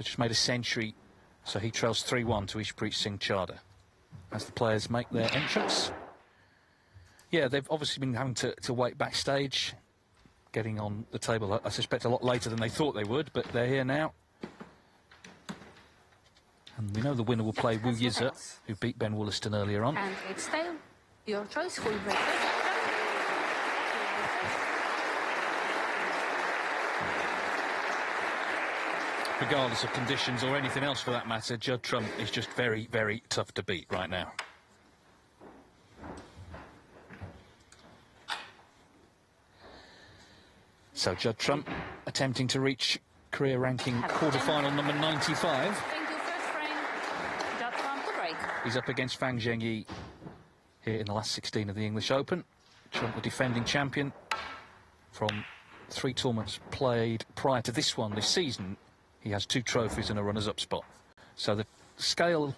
has just made a century, so he trails 3-1 to Ishpreet Singh Chadha. As the players make their entrance. Yeah, they've obviously been having to wait backstage, getting on the table, I suspect, a lot later than they thought they would, but they're here now. And we know the winner will play Wu Yize, who beat Ben Wollaston earlier on. And it's tail. Your choice, full break. Regardless of conditions or anything else for that matter, Judd Trump is just very, very tough to beat right now. So Judd Trump attempting to reach career ranking quarterfinal number 95. Thank you, first frame. Judd Trump to break. He's up against Zhengyi here in the last 16 of the English Open. Trump, the defending champion from 3 tournaments played prior to this one this season. He has 2 trophies and a runners-up spot. So the scale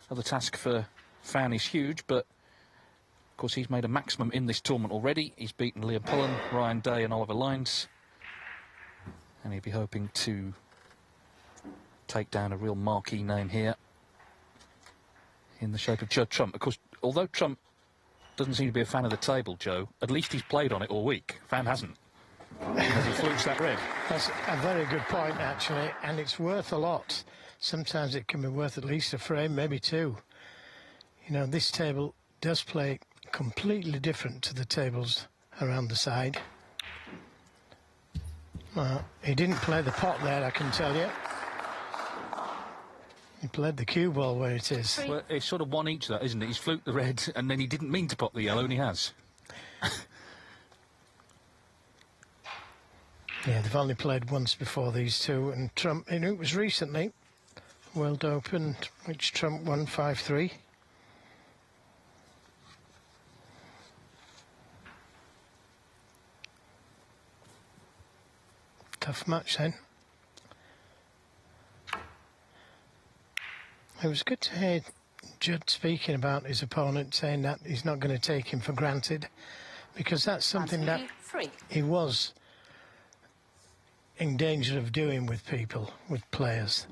of the task for Fan is huge, but of course he's made a maximum in this tournament already. He's beaten Liam Pullen, Ryan Day and Oliver Lines. And he'll be hoping to take down a real marquee name here in the shape of Judd Trump. Of course, although Trump doesn't seem to be a fan of the table, Joe, at least he's played on it all week. Fan hasn't. As he flukes that red. That's a very good point, actually, and it's worth a lot. Sometimes it can be worth at least a frame, maybe 2. You know, this table does play completely different to the tables around the side. He didn't play the pot there, I can tell you. He played the cue ball where it is. Well, it's sort of one each, that, isn't it? He's fluked the red, and then he didn't mean to pop the yellow, and he has. Yeah, they've only played once before, these two, and Trump, and it was recently, World Open, which Trump won 5-3. Tough match then. It was good to hear Judd speaking about his opponent, saying that he's not going to take him for granted, because that's something that he was in danger of doing with people, with players.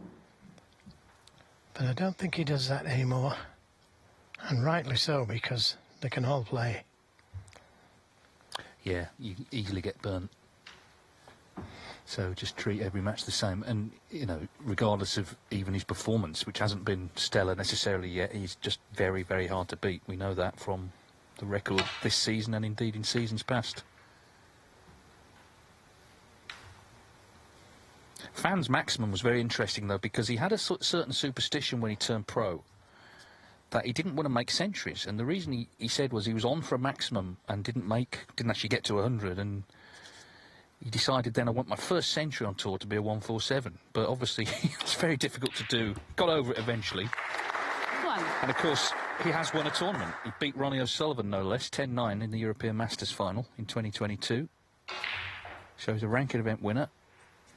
But I don't think he does that anymore, and rightly so, because they can all play. Yeah, you easily get burnt. So just treat every match the same, and you know, regardless of even his performance, which hasn't been stellar necessarily yet, he's just very, very hard to beat. We know that from the record this season and indeed in seasons past. Fan's maximum was very interesting though, because he had a certain superstition when he turned pro that he didn't want to make centuries, and the reason he said was he was on for a maximum and didn't actually get to 100, and he decided then, I want my first century on tour to be a 147, but obviously it's very difficult to do. Got over it eventually. And of course, he has won a tournament. He beat Ronnie O'Sullivan, no less, 10-9 in the European Masters final in 2022. So he's a ranking event winner.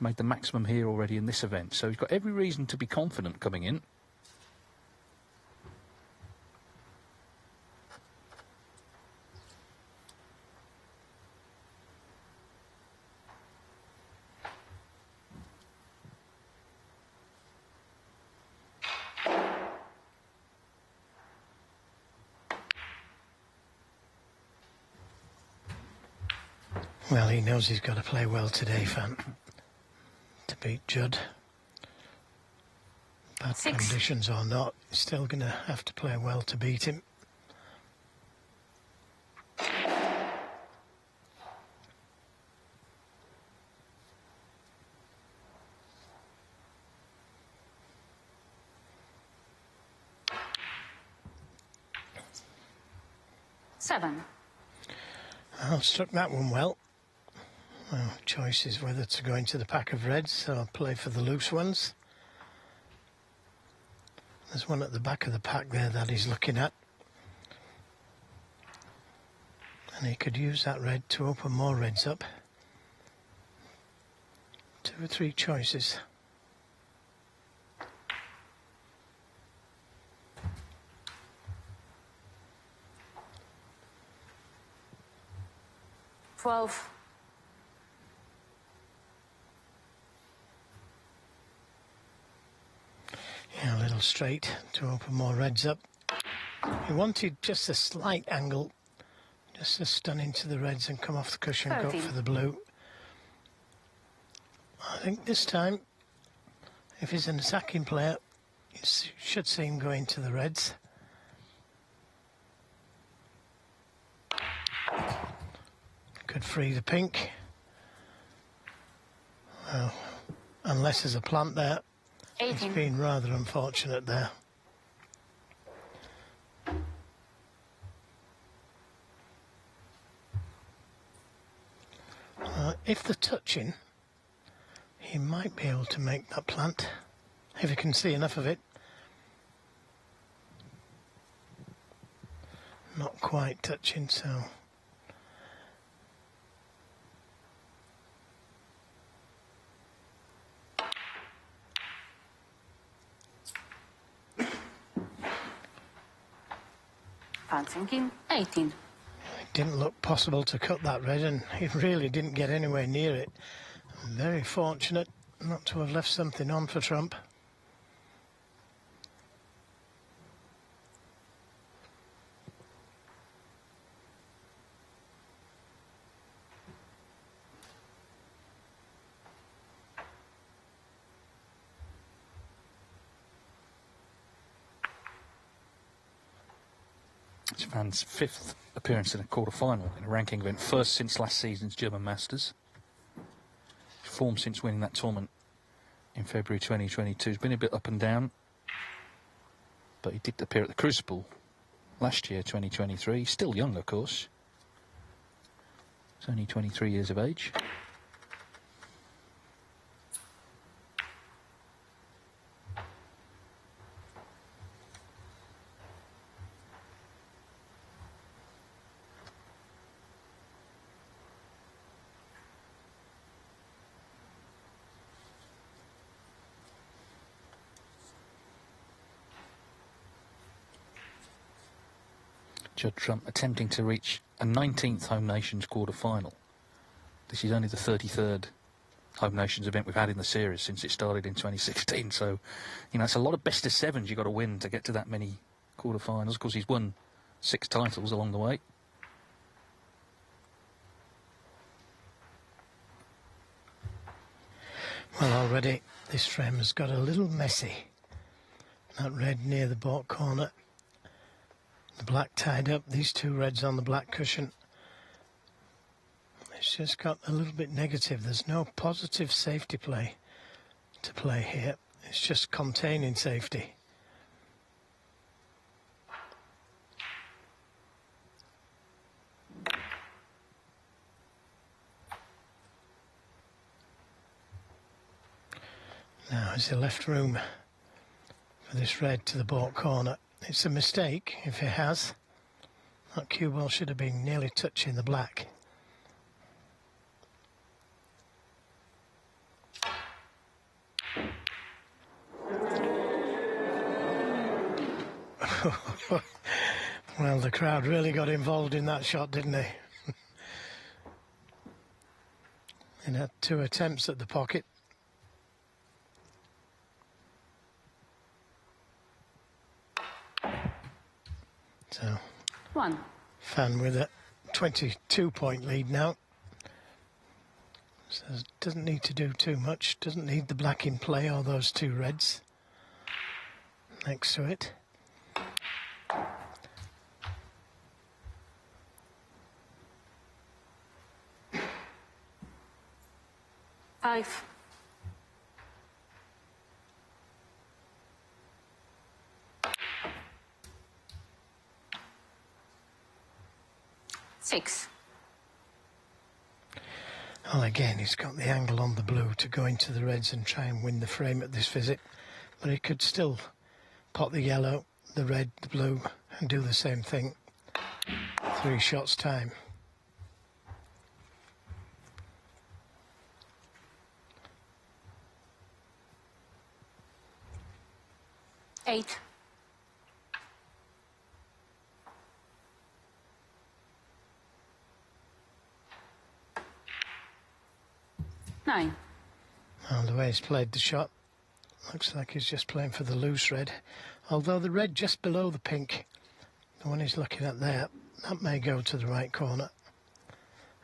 Made the maximum here already in this event. So he's got every reason to be confident coming in. Well, he knows he's got to play well today, Fan, to beat Judd. Bad conditions or not, he's still going to have to play well to beat him. Oh, struck that one well. Well, choice is whether to go into the pack of reds or play for the loose ones. There's one at the back of the pack there that he's looking at. And he could use that red to open more reds up. 2 or 3 choices. straight to open more reds up. He wanted just a slight angle, just to stun into the reds and come off the cushion, 13. go for the blue. I think this time, if he's an attacking player, you should see him go into the reds. Could free the pink. Well, unless there's a plant there. 18. He's been rather unfortunate there. If they're touching, he might be able to make that plant, if he can see enough of it. Not quite touching, so... Thinking 18. It didn't look possible to cut that red, and he really didn't get anywhere near it. Very fortunate not to have left something on for Trump. It's Van's 5th appearance in a quarter-final in a ranking event, first since last season's German Masters. Form since winning that tournament in February 2022 has been a bit up and down, but he did appear at the Crucible last year, 2023. He's still young, of course. He's only 23 years of age. Judd Trump attempting to reach a 19th Home Nations quarter-final. This is only the 33rd Home Nations event we've had in the series since it started in 2016. So, you know, it's a lot of best-of-sevens you've got to win to get to that many quarter-finals. Of course, he's won 6 titles along the way. Well, already this frame has got a little messy. That red near the baulk corner. The black tied up, these 2 reds on the black cushion. It's just got a little bit negative. There's no positive safety play to play here. It's just containing safety. Now, is there left room for this red to the baulk corner? It's a mistake if it has. That cue ball should have been nearly touching the black. Well, the crowd really got involved in that shot, didn't they? And had 2 attempts at the pocket. So, 1. Fan with a 22-point lead now. So doesn't need to do too much. Doesn't need the black in play or those 2 reds next to it. Five. 6. Well, again, he's got the angle on the blue to go into the reds and try and win the frame at this visit. But he could still pot the yellow, the red, the blue, and do the same thing. 3 shots time. Eight. 9. Well, the way he's played the shot, Looks like he's just playing for the loose red. Although the red just below the pink, the one he's looking at there, that may go to the right corner.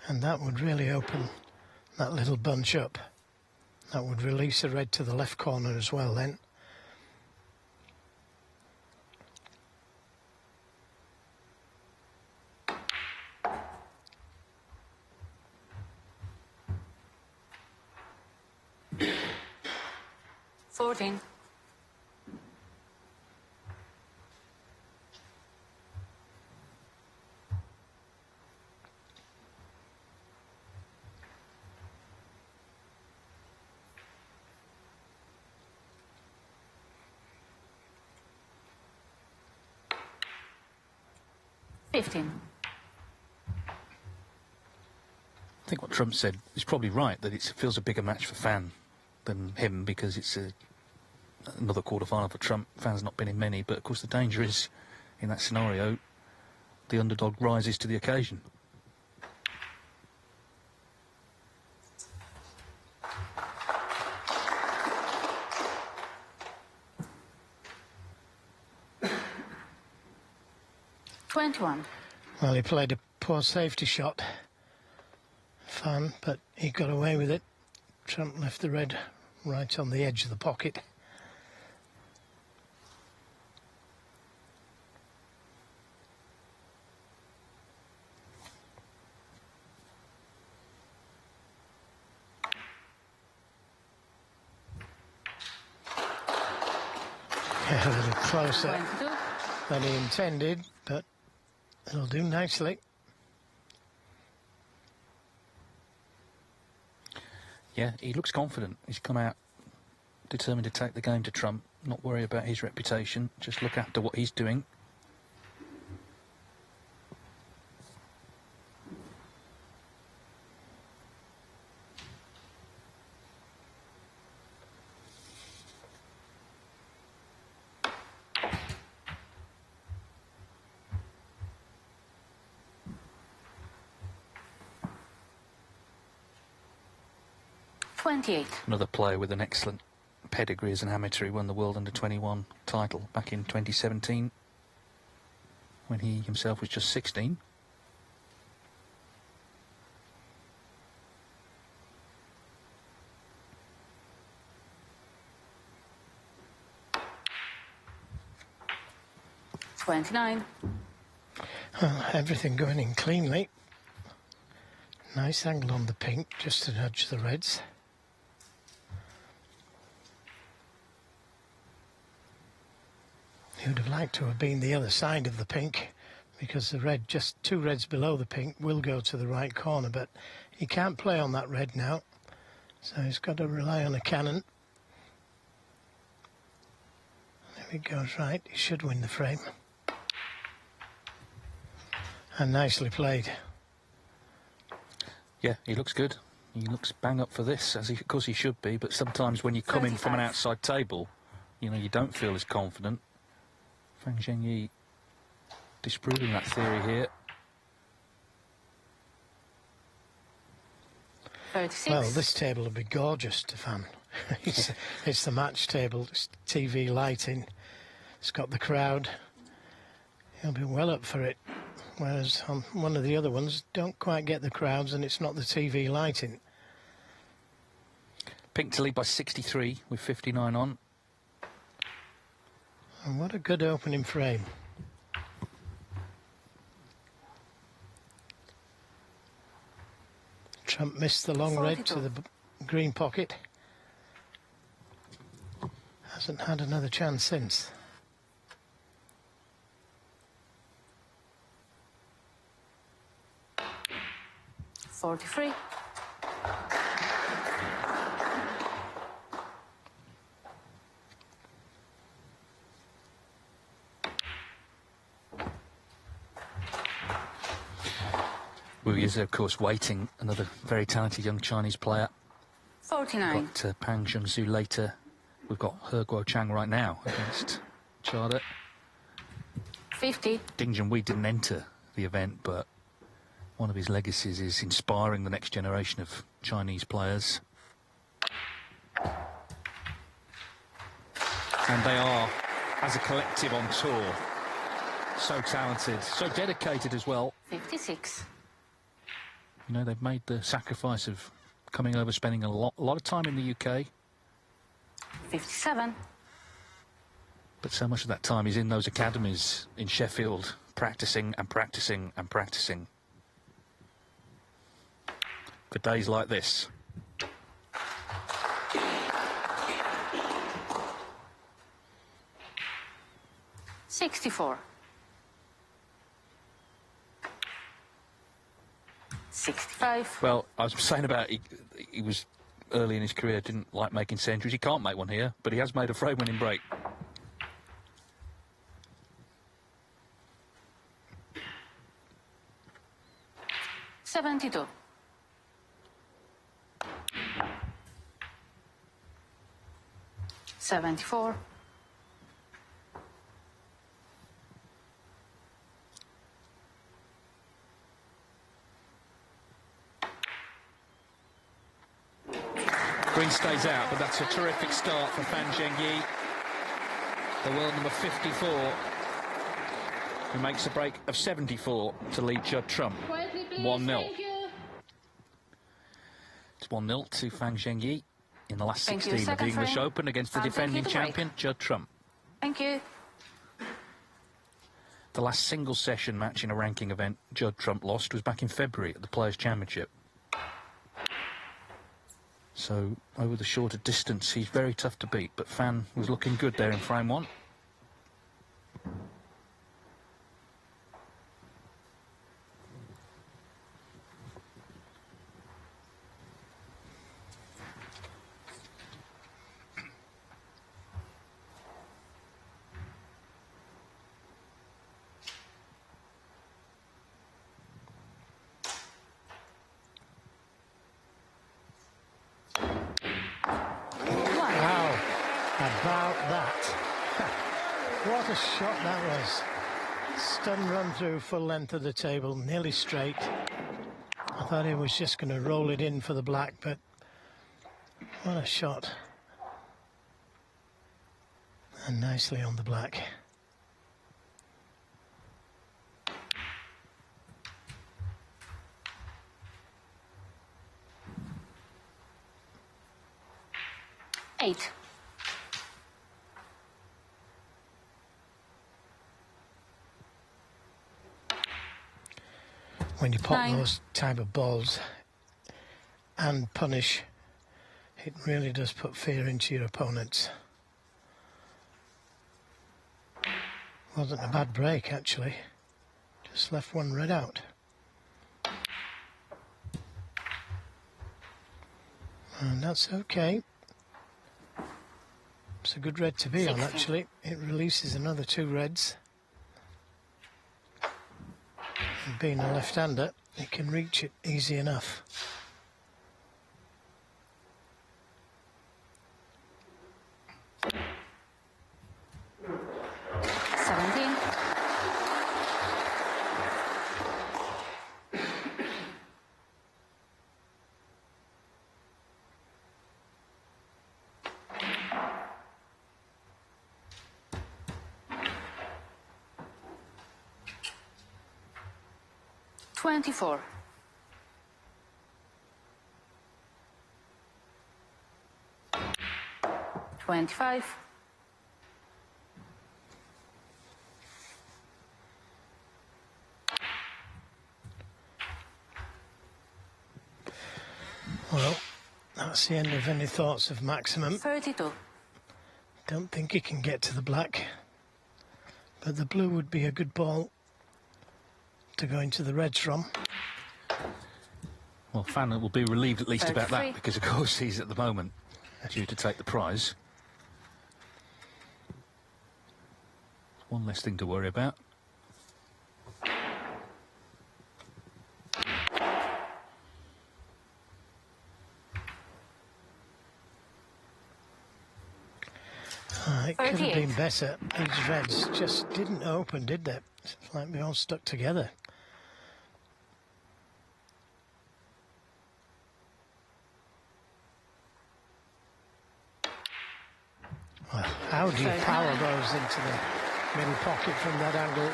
And that would really open that little bunch up. That would release the red to the left corner as well then. Fourteen. I think what Trump said is probably right, that it feels a bigger match for Fan than him, because it's another quarter-final for Trump. Fan's not been in many, but of course the danger is, in that scenario, the underdog rises to the occasion. Well, he played a poor safety shot, Fan, but he got away with it. Trump left the red right on the edge of the pocket. A little closer than he intended, but it'll do nicely. Yeah, he looks confident. He's come out determined to take the game to Trump, not worry about his reputation, just look after what he's doing. Another player with an excellent pedigree as an amateur. He won the World Under-21 title back in 2017 when he himself was just 16. Everything going in cleanly. Nice angle on the pink, just to nudge the reds. He would have liked to have been the other side of the pink, because the red, just two reds below the pink, will go to the right corner, but he can't play on that red now, so he's got to rely on a cannon. If it goes right, he should win the frame. And nicely played. Yeah, he looks good. He looks bang up for this, as of course he should be, but sometimes when you come in from an outside table, you know, you don't feel as confident. Zhengyi disproving that theory here. 36. Well, this table will be gorgeous to Fan. It's the match table, it's TV lighting, it's got the crowd. He'll be well up for it. Whereas on one of the other ones, don't quite get the crowds and it's not the TV lighting. Pink to lead by 63 with 59 on. And what a good opening frame. Trump missed the long red to the green pocket. Hasn't had another chance since. $43. Wu is, of course, waiting. Another very talented young Chinese player. 49. Got Pang Junsu later. We've got He Guochang right now against Judd. 50. Ding Junhui didn't enter the event, but one of his legacies is inspiring the next generation of Chinese players. And they are, as a collective on tour, so talented, so dedicated as well. 56. You know, they've made the sacrifice of coming over, spending a lot of time in the UK. 57. But so much of that time is in those academies in Sheffield, practising and practising and practising. For days like this. $64. 65. Well, I was saying about he was early in his career, didn't like making centuries. He can't make one here, but he has made a frame-winning break. $72. 74. Green stays out, but that's a terrific start for Fan Zhengyi, the world number 54, who makes a break of 74 to lead Judd Trump 1-0. It's 1-0 to Fan Zhengyi in the last 16 of the English Open against the defending champion, Judd Trump. Thank you. The last single session match in a ranking event Judd Trump lost was back in February at the Players' Championship. So, over the shorter distance, he's very tough to beat, but Fan was looking good there in frame one. About that. What a shot that was. Stun run through full length of the table, nearly straight. I thought he was just going to roll it in for the black, but what a shot. And nicely on the black. $8. When you pop 9. those type of balls and punish, it really does put fear into your opponents. Wasn't a bad break, actually. Just left one red out. And that's okay. It's a good red to be on, actually. It releases another 2 reds. And being a left-hander, he can reach it easy enough. $17. 24. 25. Well, that's the end of any thoughts of maximum. 32. Don't think he can get to the black, but the blue would be a good ball to go into the reds from. Well, Fan will be relieved at least about 33. that, because of course he's at the moment due to take the prize. One less thing to worry about. It could have been better. These reds just didn't open, did they? It's like they all stuck together. Well, How do you power those into the middle pocket from that angle?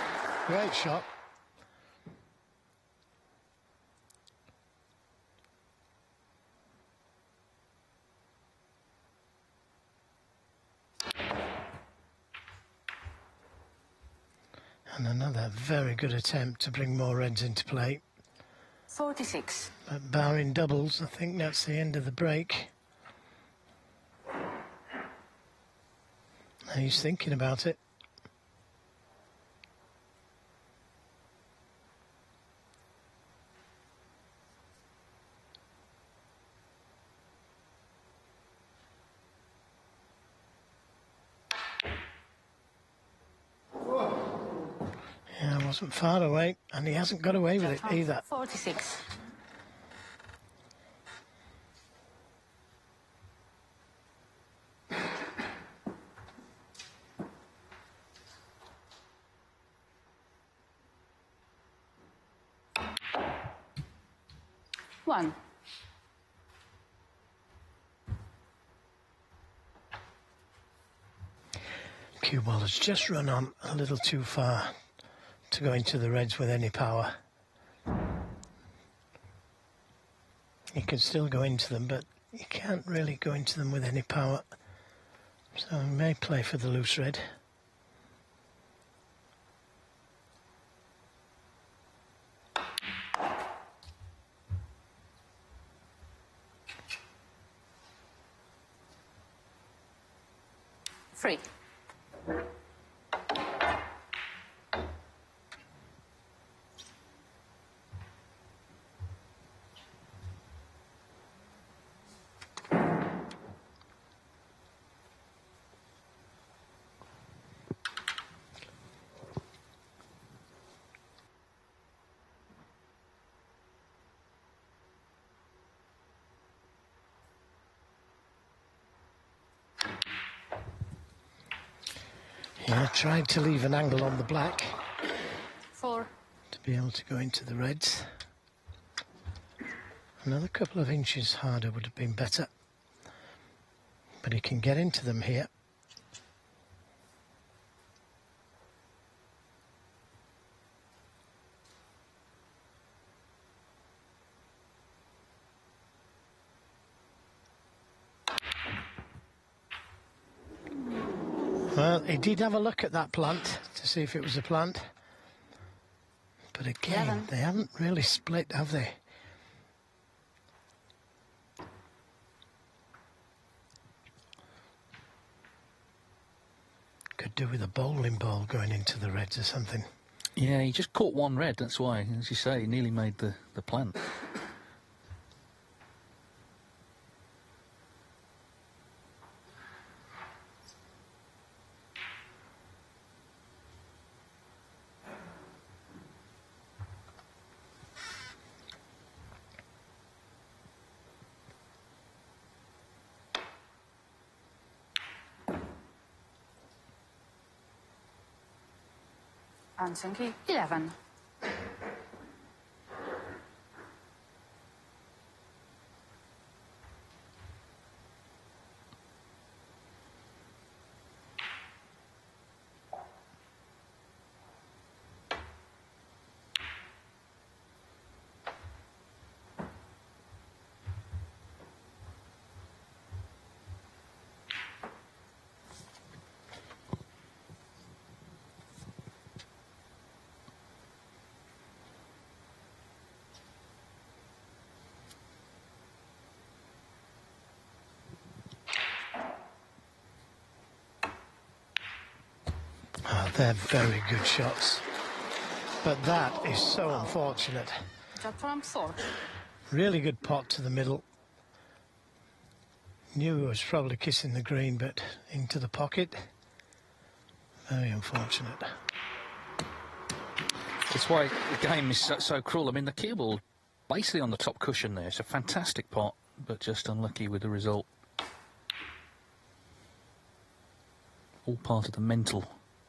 Great shot. And another very good attempt to bring more reds into play. 46. But barring doubles, I think that's the end of the break. And he's thinking about it. Yeah, I wasn't far away, and he hasn't got away with it either. 46. One. Cue ball has just run on a little too far to go into the reds with any power. You can still go into them, but you can't really go into them with any power. So he may play for the loose red. Free. Yeah, tried to leave an angle on the black. 4. To be able to go into the reds. Another couple of inches harder would have been better. But he can get into them here. Well, he did have a look at that plant to see if it was a plant. But again, 11. They haven't really split, have they? Could do with a bowling ball going into the reds or something. Yeah, he just caught one red, that's why, as you say, he nearly made the plant. And Zhengyi, 11. Oh, they're very good shots. But that is so unfortunate. Judd from 4. Really good pot to the middle. Knew he was probably kissing the green, but into the pocket. Very unfortunate. That's why the game is so cruel. I mean, the cue ball basically on the top cushion there. It's a fantastic pot, but just unlucky with the result. All part of the mental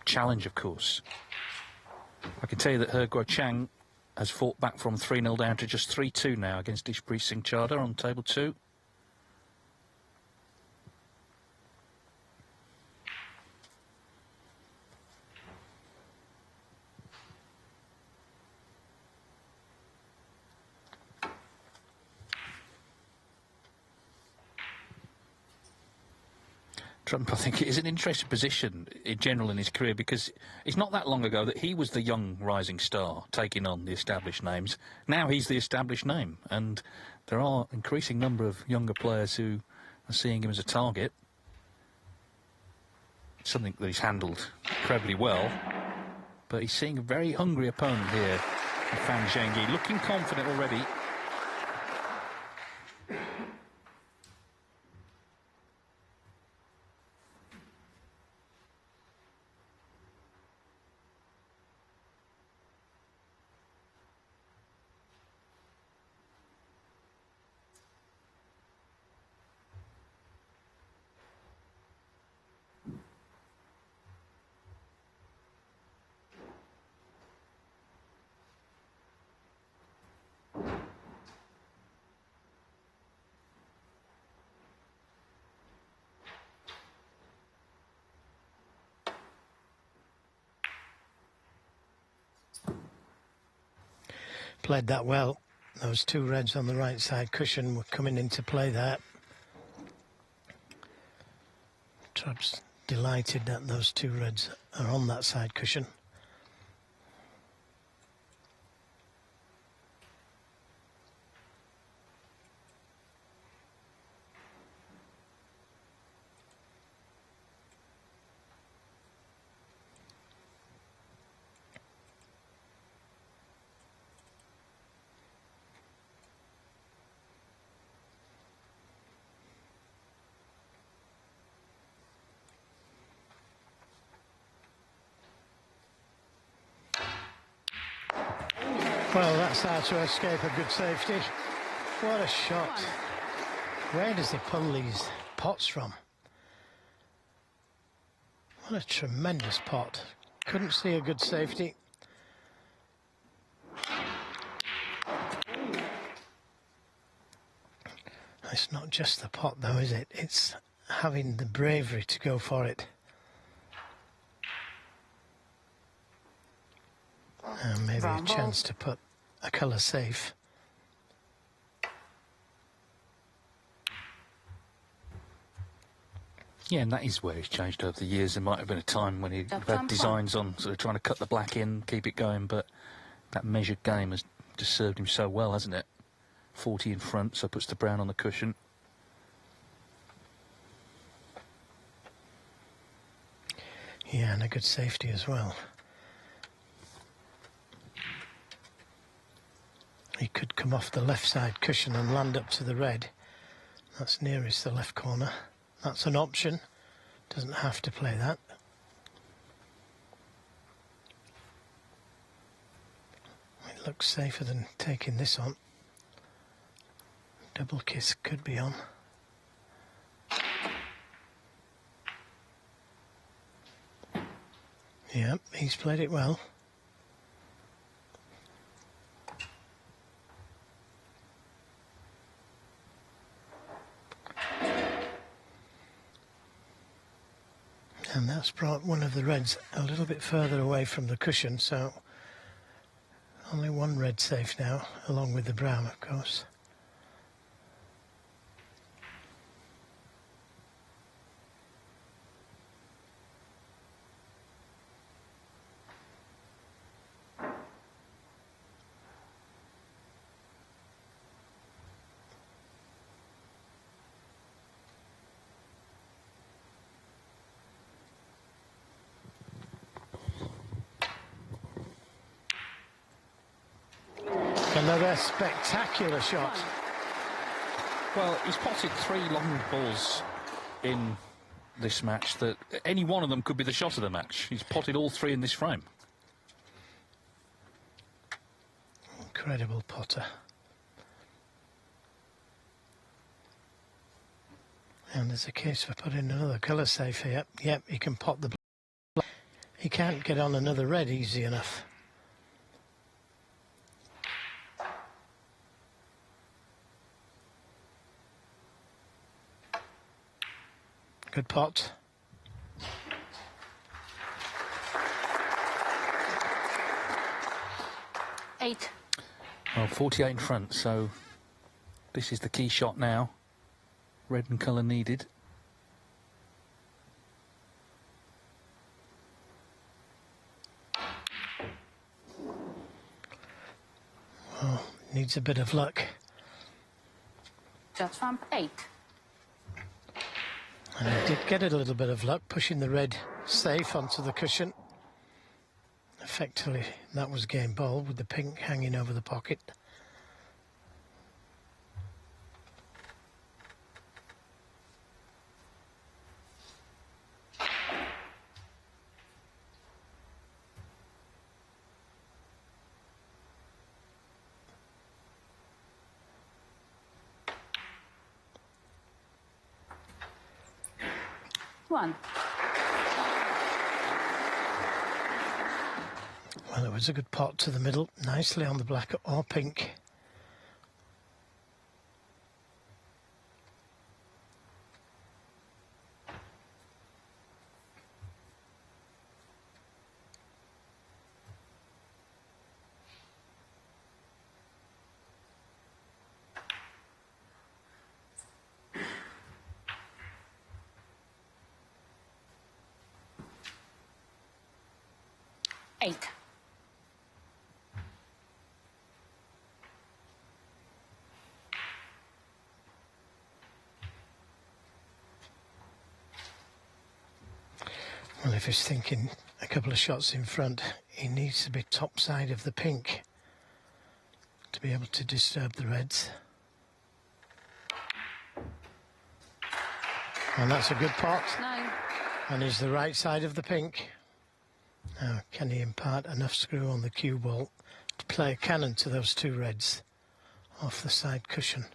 challenge, of course. I can tell you that He Guo-chang has fought back from 3-0 down to just 3-2 now against Ishpreet Singh Chadha on table 2. Trump, I think, is an interesting position in general in his career, because it's not that long ago that he was the young rising star taking on the established names. Now he's the established name, and there are an increasing number of younger players who are seeing him as a target. Something that he's handled incredibly well, but he's seeing a very hungry opponent here, Fan Zhengyi, looking confident already. Played that well. Those two reds on the right side cushion were coming into play there. Trump's delighted that those two reds are on that side cushion. Well, that's how to escape a good safety. What a shot. Where does he pull these pots from? What a tremendous pot. Couldn't see a good safety. It's not just the pot though, is it? It's having the bravery to go for it. And maybe a chance to put a colour safe. Yeah, and that is where he's changed over the years. There might have been a time when he'd had designs on sort of trying to cut the black in, keep it going, but that measured game has just served him so well, hasn't it? 40 in front, so puts the brown on the cushion. Yeah, and a good safety as well. He could come off the left side cushion and land up to the red. That's nearest the left corner. That's an option. Doesn't have to play that. It looks safer than taking this on. Double kiss could be on. Yep, he's played it well. And that's brought one of the reds a little bit further away from the cushion, so only one red safe now, along with the brown, of course. Another spectacular shot. Well, he's potted 3 long balls in this match that any one of them could be the shot of the match. He's potted all 3 in this frame. Incredible potter. And there's a case for putting another colour safe here. Yep, he can pot the black. He can't get on another red easy enough. Good pot. Eight. Well, 48 in front, so this is the key shot now. Red and colour needed. Needs a bit of luck. Judd trump 8. And he did get a little bit of luck, pushing the red safe onto the cushion. Effectively, that was game ball with the pink hanging over the pocket. One. Well, it was a good pot to the middle, nicely on the black or pink. Eight. Well, if he's thinking a couple of shots in front, he needs to be top side of the pink to be able to disturb the reds. And that's a good pot. 9. And he's the right side of the pink. Now, can he impart enough screw on the cue ball to play a cannon to those two reds off the side cushion?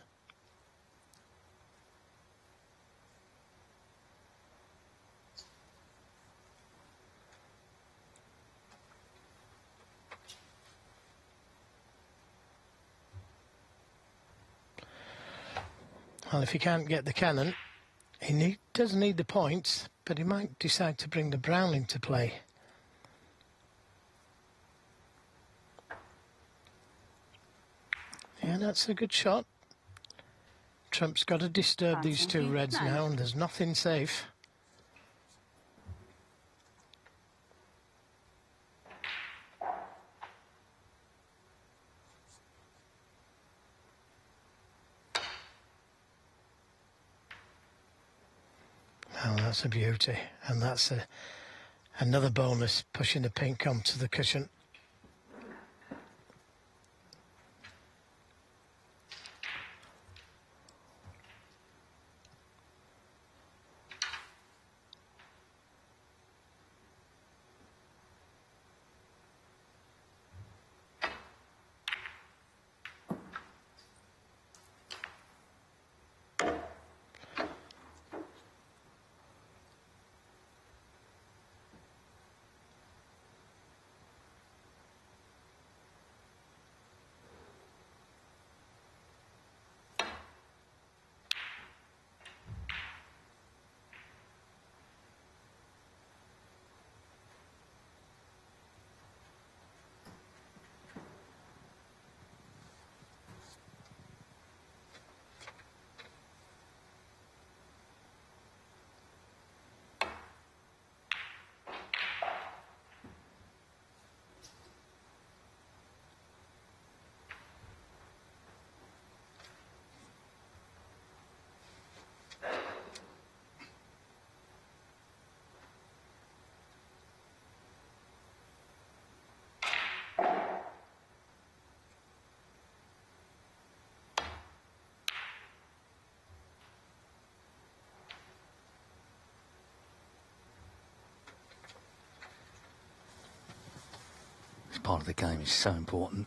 Well, if he can't get the cannon, he does need the points, but he might decide to bring the brown into play. Yeah, that's a good shot. Trump's got to disturb these two reds now, and there's nothing safe. Well, that's a beauty, and that's another bonus, pushing the pink onto the cushion. This part of the game is so important,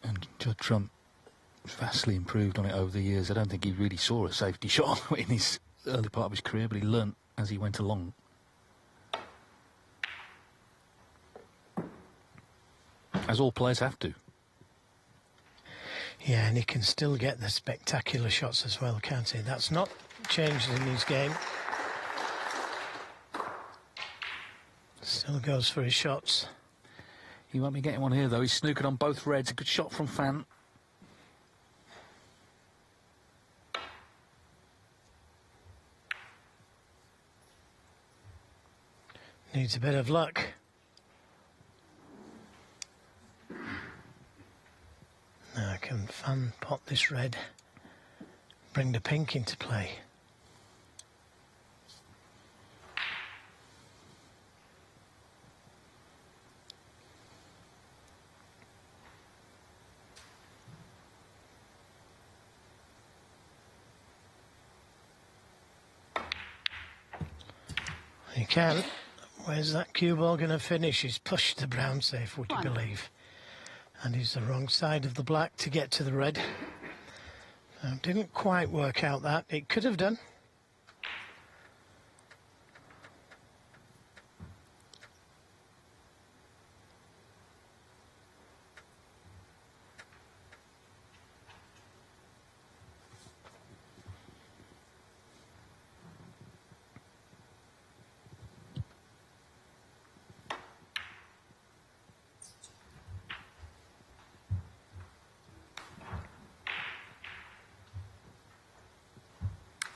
and Judd Trump vastly improved on it over the years. I don't think he really saw a safety shot in his early part of his career, but he learnt as he went along. As all players have to. Yeah, and he can still get the spectacular shots as well, can't he? That's not changed in his game. Still goes for his shots. He won't be getting one here, though. He's snookered on both reds. A good shot from Fan. Needs a bit of luck. Now, can and pot this red, bring the pink into play. He can. Where's that cue ball going to finish? He's pushed the brown safe, would you believe? And he's the wrong side of the black to get to the red. Didn't quite work out that. It could have done.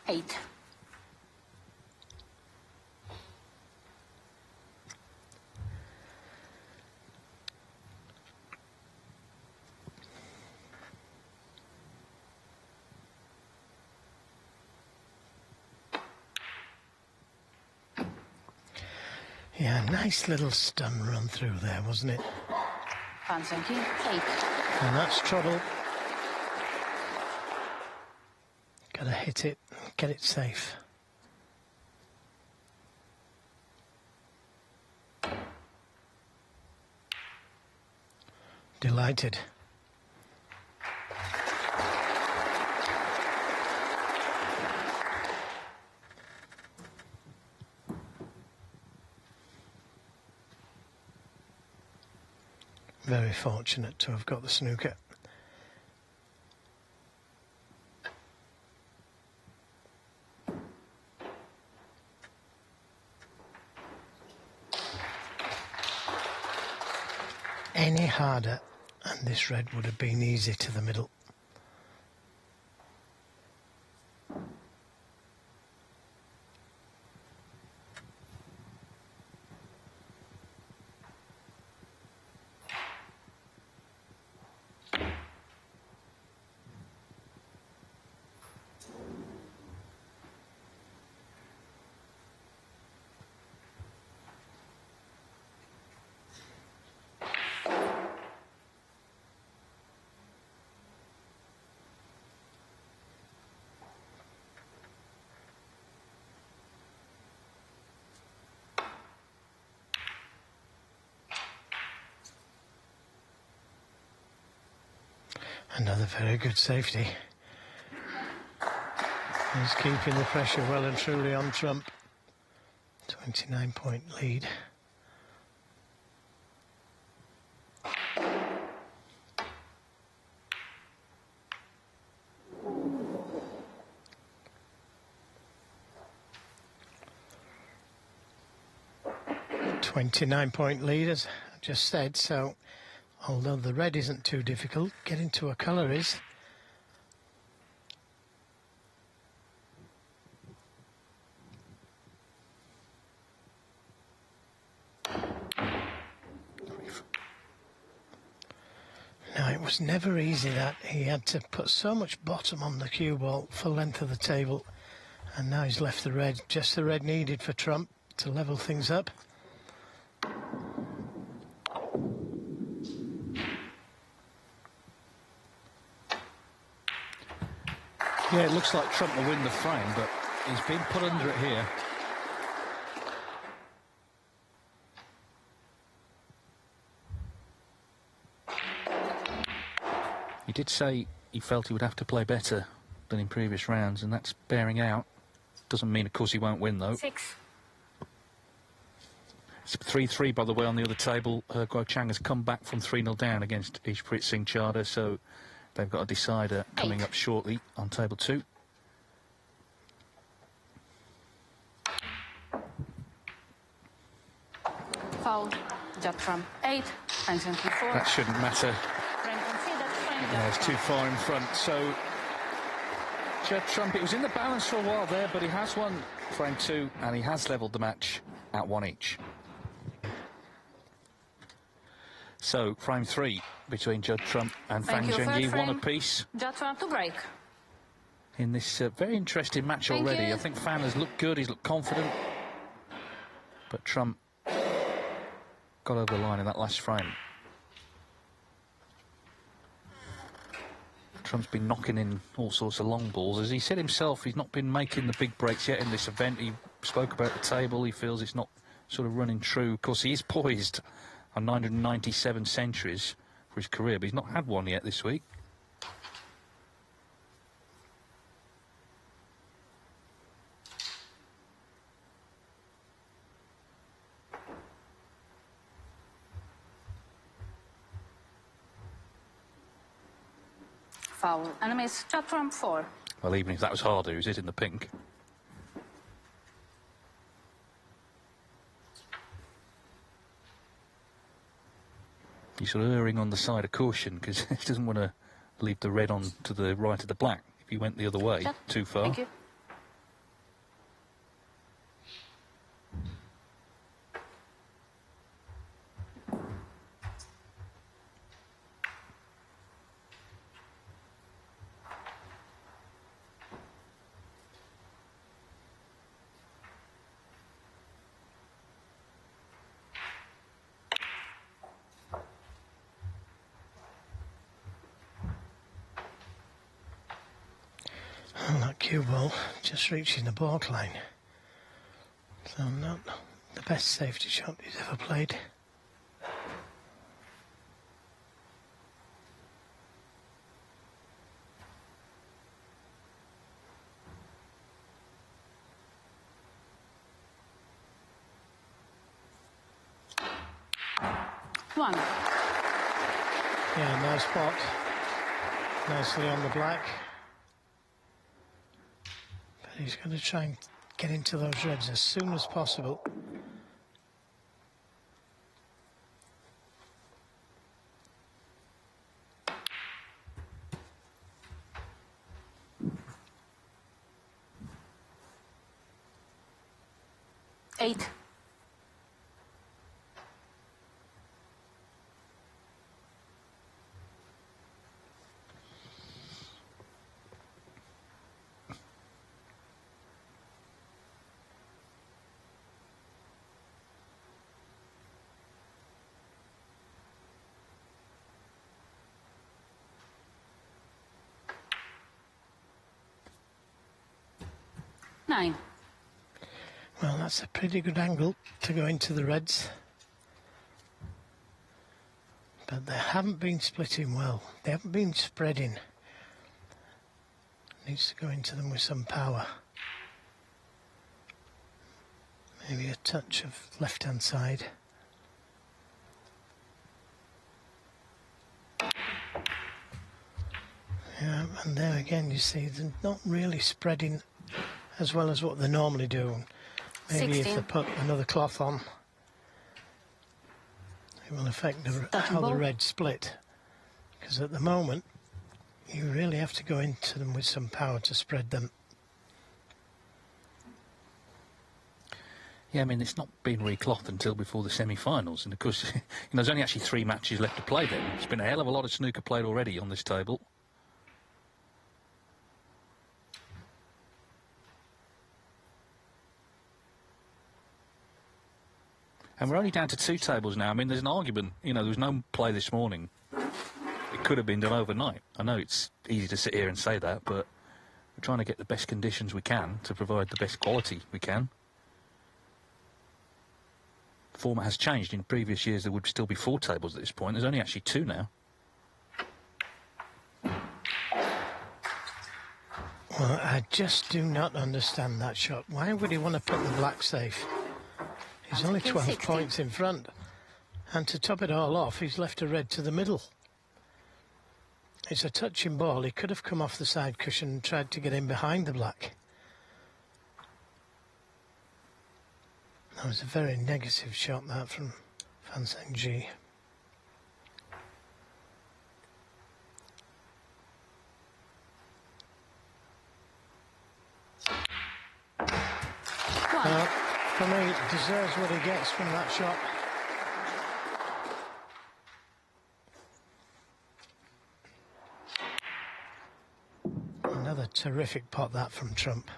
Eight. Yeah, nice little stun run through there, wasn't it? Zhengyi, 8. And that's trouble. Gotta hit it, get it safe. Delighted. Very fortunate to have got the snooker. Any harder and this red would have been easy to the middle. Another very good safety. He's keeping the pressure well and truly on trump. 29-point lead. .9-point lead, as I just said, so although the red isn't too difficult, getting to a colour is. Now, it was never easy that. He had to put so much bottom on the cue ball for length of the table, and now he's left the red, just the red needed for trump to level things up. Yeah, it looks like Trump will win the frame, but he's been put under it here. He did say he felt he would have to play better than in previous rounds, and that's bearing out. Doesn't mean, of course, he won't win, though. 6. It's 3-3, by the way, on the other table. Guo Chang has come back from 3-0 down against Ishpreet Singh Chadha, so they've got a decider coming up shortly on table 2. Foul. Judd trump 8. Zhengyi 4. That shouldn't matter. Frame conceded. Frame Yeah, it's too far in front, so Judd Trump, it was in the balance for a while there, but he has won frame 2 and he has levelled the match at 1 each. So, frame 3 between Judd Trump and Thank Fan you. Zhengyi, Third one frame. apiece. Judd Trump to break. In this very interesting match Thank already. you. I think Fan has looked good, he's looked confident. But Trump got over the line in that last frame. Trump's been knocking in all sorts of long balls. As he said himself, he's not been making the big breaks yet in this event. He spoke about the table. He feels it's not sort of running true. Of course, he is poised on 997 centuries for his career, but he's not had one yet this week. Foul. Enemies. Judd Trump 4. Well, even if that was harder, he was hitting the pink. He's sort of erring on the side of caution because he doesn't want to leave the red on to the right of the black if he went the other way too far. Thank you. Well, that cue ball just reaching the baulk line. So not the best safety shot he's ever played. One. Yeah, nice spot. Nicely on the black. But he's going to try and get into those reds as soon as possible. Eight. Nine. Well, that's a pretty good angle to go into the reds. But they haven't been splitting well. They haven't been spreading. Needs to go into them with some power. Maybe a touch of left-hand side. Yeah, and there again you see they're not really spreading as well as what they normally do. Maybe 16. if they put another cloth on, it will affect how the red split. Because at the moment, you really have to go into them with some power to spread them. Yeah, I mean, it's not been reclothed until before the semi-finals. And, of course, you know, there's only actually 3 matches left to play then. It's been a hell of a lot of snooker played already on this table. And we're only down to 2 tables now. I mean, there's an argument. You know, there was no play this morning. It could have been done overnight. I know it's easy to sit here and say that, but we're trying to get the best conditions we can to provide the best quality we can. The format has changed. In previous years, there would still be 4 tables at this point. There's only actually 2 now. Well, I just do not understand that shot. Why would he want to put the black safe? He's only 12 points in front. And to top it all off, he's left a red to the middle. It's a touching ball. He could have come off the side cushion and tried to get in behind the black. That was a very negative shot, that, from Fan Zhengyi. For me, it deserves what he gets from that shot. terrific pot that from Trump.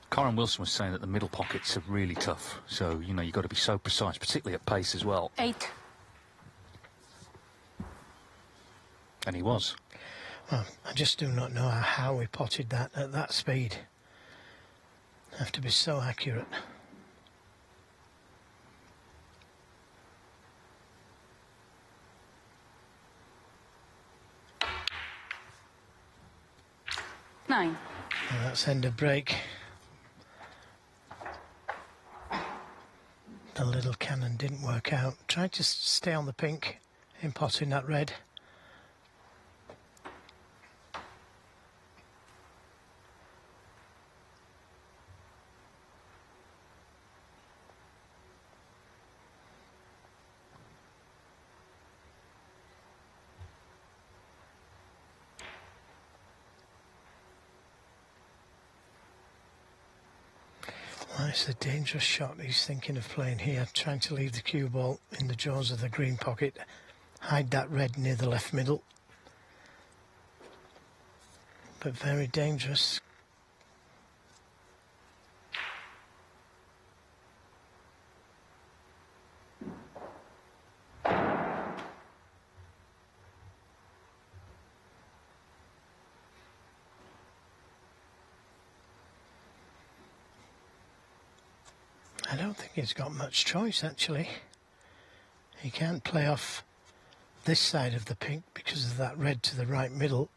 Kyron Wilson was saying that the middle pockets are really tough, so, you know, you've got to be so precise, particularly at pace as well. 8. And he was. Well, I just do not know how he potted that at that speed. Have to be so accurate. Nine. And that's end of break. The little cannon didn't work out. Tried to stay on the pink in potting that red. Well, it's a dangerous shot he's thinking of playing here, trying to leave the cue ball in the jaws of the green pocket, hide that red near the left middle. But very dangerous. I don't think he's got much choice, actually. He can't play off this side of the pink because of that red to the right middle.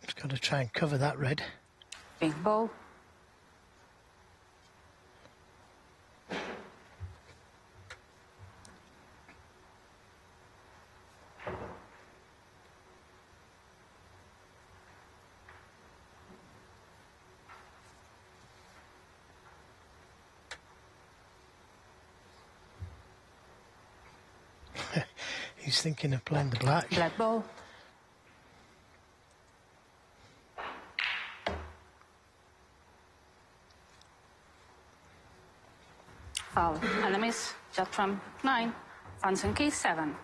He's got to try and cover that red. Big ball. He's thinking of playing the black. Black ball. Foul. And a miss. Judd from 9. Zhengyi 7.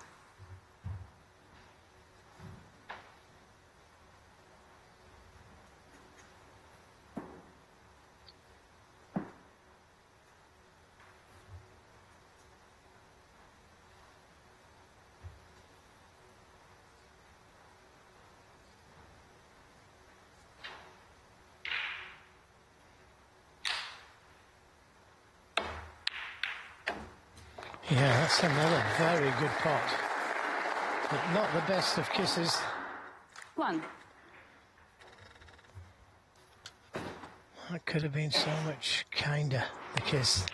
Yeah, that's another very good pot. But not the best of kisses. 1. That could have been so much kinder, the kiss.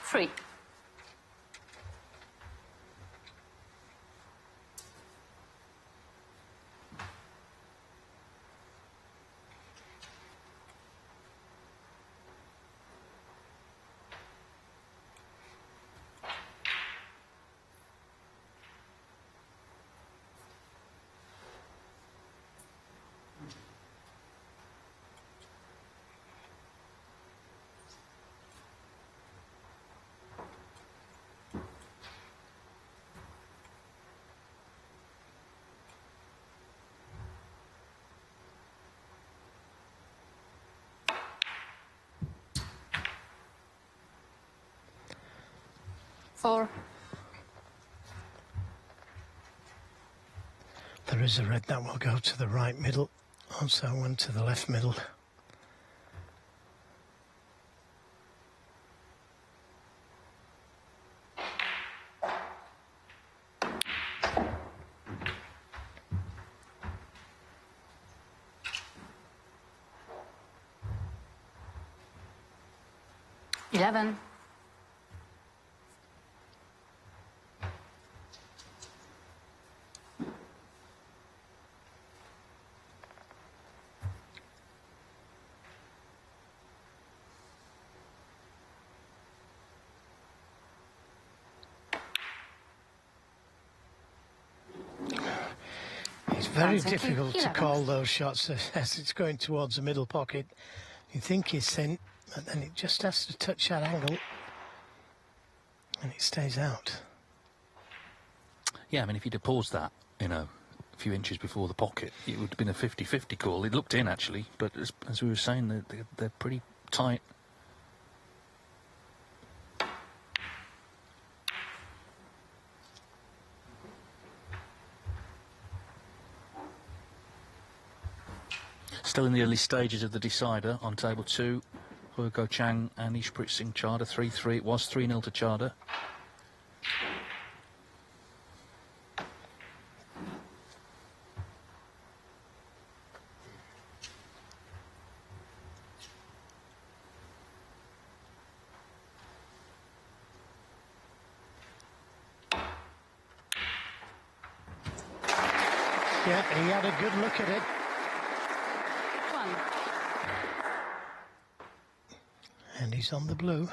Free. Four. There is a red that will go to the right middle, also one to the left middle. very difficult to call those shots as it's going towards the middle pocket. You think he's thin, but then it just has to touch that angle and it stays out. Yeah, I mean, if you'd have paused that, you know, a few inches before the pocket, it would have been a 50-50 call. It looked in, actually, but as we were saying, they're pretty tight. Still in the early stages of the decider on table 2. Hugo Chang and Ishpreet Singh Chadha 3-3. It was 3-0 to Chadha. Yeah, he had a good look at it. And he's on the blue.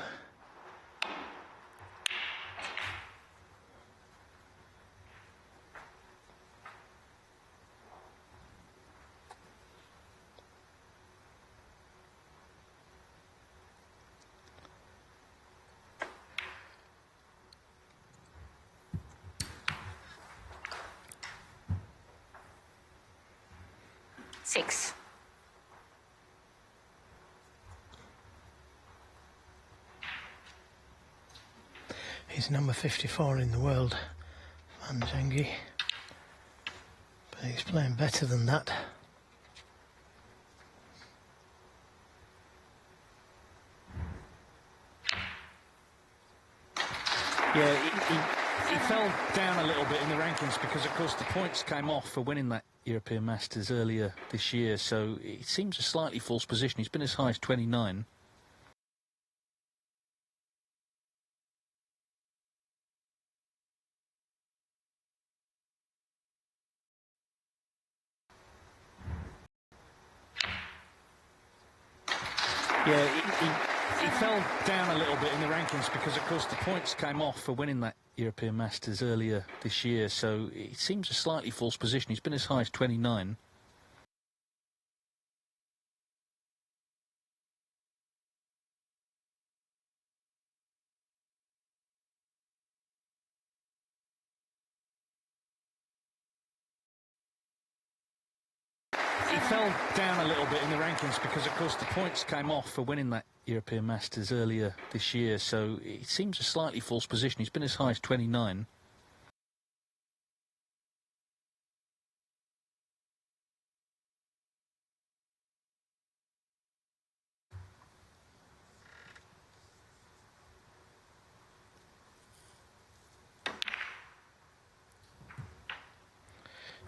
Six. He's number 54 in the world, Zhengyi. But he's playing better than that. Yeah, he fell down a little bit in the rankings because, of course, the points came off for winning that European Masters earlier this year, so it seems a slightly false position. He's been as high as 29. Yeah, he fell down a little bit in the rankings because, of course, the points came off for winning that European Masters earlier this year, so it seems a slightly false position. He's been as high as 29. He fell down a little bit in the rankings because, of course, the points came off for winning that European Masters earlier this year, so it seems a slightly false position. He's been as high as 29.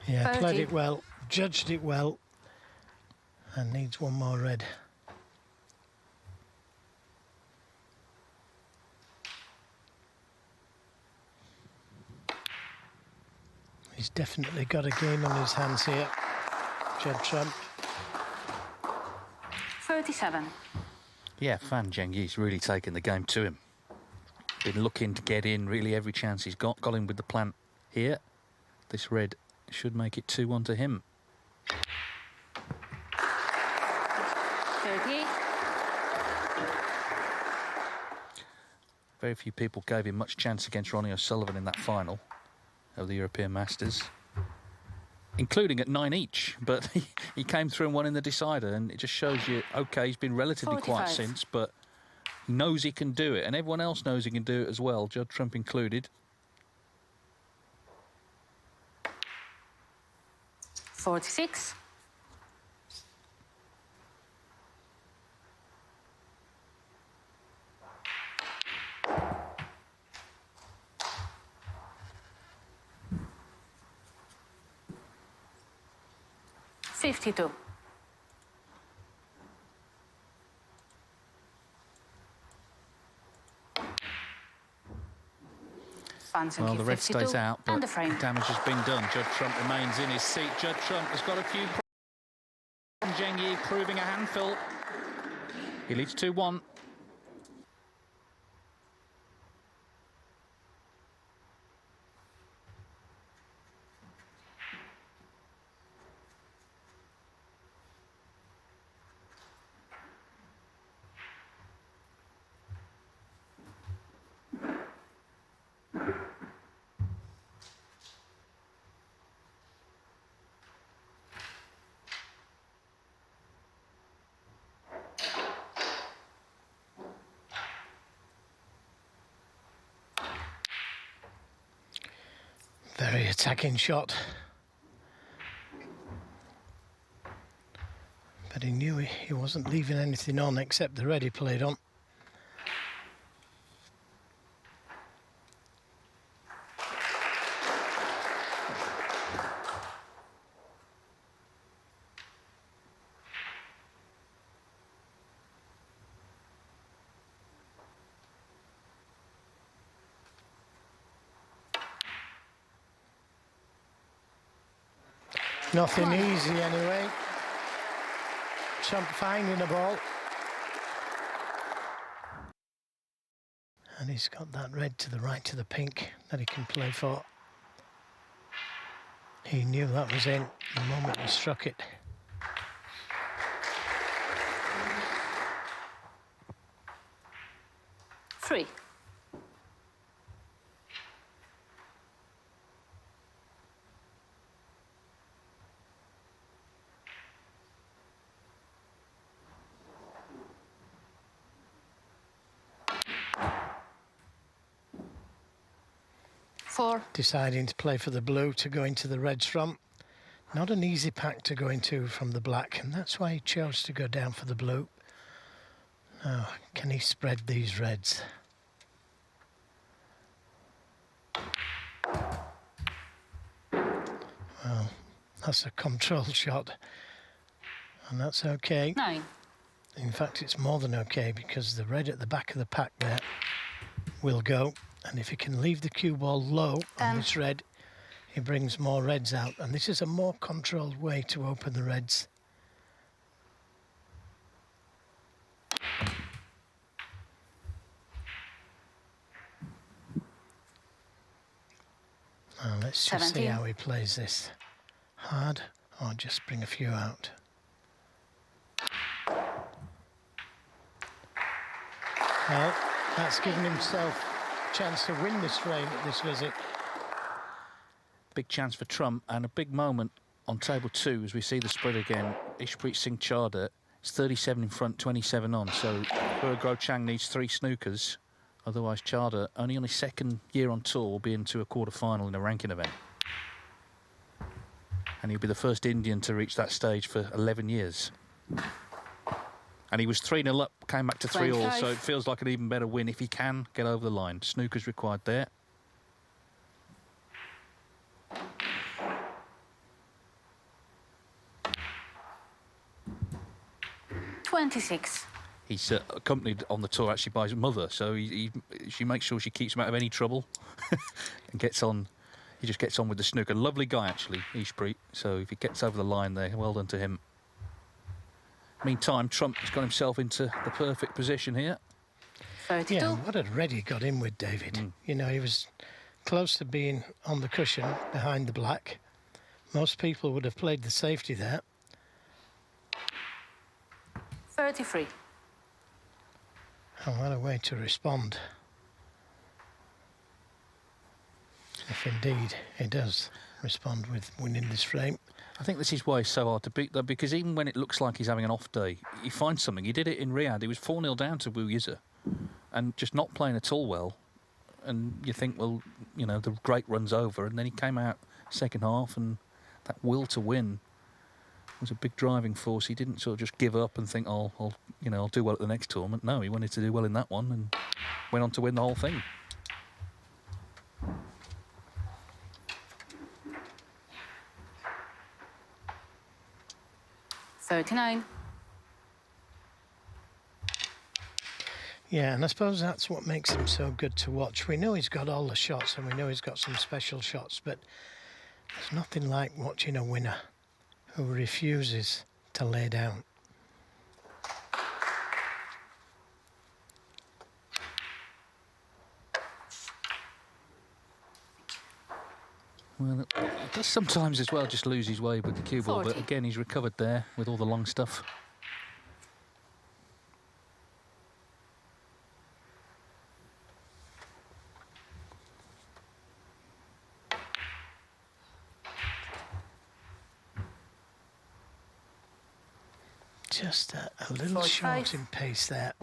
Yeah, played it well, judged it well, and needs one more red. He's definitely got a game on his hands here, Judd Trump. 37. Yeah, Fan Zhengyi's really taken the game to him. Been looking to get in really every chance he's got. Got him with the plant here. This red should make it 2-1 to him. 38. Very few people gave him much chance against Ronnie O'Sullivan in that final of the European Masters, including at 9 each, but he came through and won in the decider, and it just shows you, OK, he's been relatively 45. quiet since, but he knows he can do it, and everyone else knows he can do it as well, Judd Trump included. 46. $52. Well, the red stays out, but damage has been done. Judd Trump remains in his seat. Judd Trump has got a few problems. Zhengyi proving a handful. He leads 2-1. Very attacking shot. But he knew he wasn't leaving anything on except the red he played on. Nothing easy anyway. Trump finding the ball. And he's got that red to the right of the pink that he can play for. He knew that was in the moment he struck it. Three. Four. Deciding to play for the blue to go into the reds from. Not an easy pack to go into from the black, and that's why he chose to go down for the blue. Now, can he spread these reds? Well, that's a controlled shot, and that's okay. 9. In fact, it's more than okay, because the red at the back of the pack there will go, and if he can leave the cue ball low on this red, he brings more reds out, and this is a more controlled way to open the reds. Now let's just 17. see how he plays this. Hard, or just bring a few out. Well, that's given himself a chance to win this frame at this visit. Big chance for Trump, and a big moment on table 2 as we see the spread again. Ishpreet Singh Chadha, it's 37 in front, 27 on, so Guo Chang needs 3 snookers. Otherwise, Chadha, only on his second year on tour, will be into a quarter-final in a ranking event. And he'll be the first Indian to reach that stage for 11 years. And he was 3-0 up, came back to 3-all, so it feels like an even better win if he can get over the line. Snookers required there. $26. He's accompanied on the tour actually by his mother, so she makes sure she keeps him out of any trouble and gets on. He just gets on with the snooker. Lovely guy, actually, Ishpreet. So if he gets over the line there, well done to him. Meantime, Trump has got himself into the perfect position here. 32. Yeah, what a red he got in with, David. You know, he was close to being on the cushion behind the black. Most people would have played the safety there. 33. Oh, what a way to respond. If indeed he does respond with winning this frame. I think this is why it's so hard to beat, though, because even when it looks like he's having an off day, he finds something. He did it in Riyadh. He was 4-0 down to Wu Yiza and just not playing at all well. And you think, well, you know, the great run's over. And then he came out second half, and that will to win was a big driving force. He didn't sort of just give up and think, oh, I'll do well at the next tournament. No, he wanted to do well in that one and went on to win the whole thing. $39. Yeah, and I suppose that's what makes him so good to watch. We know he's got all the shots and we know he's got some special shots, but there's nothing like watching a winner who refuses to lay down. Well, it does sometimes as well just lose his way with the cue ball, but again, he's recovered there with all the long stuff. Just a little short in pace there.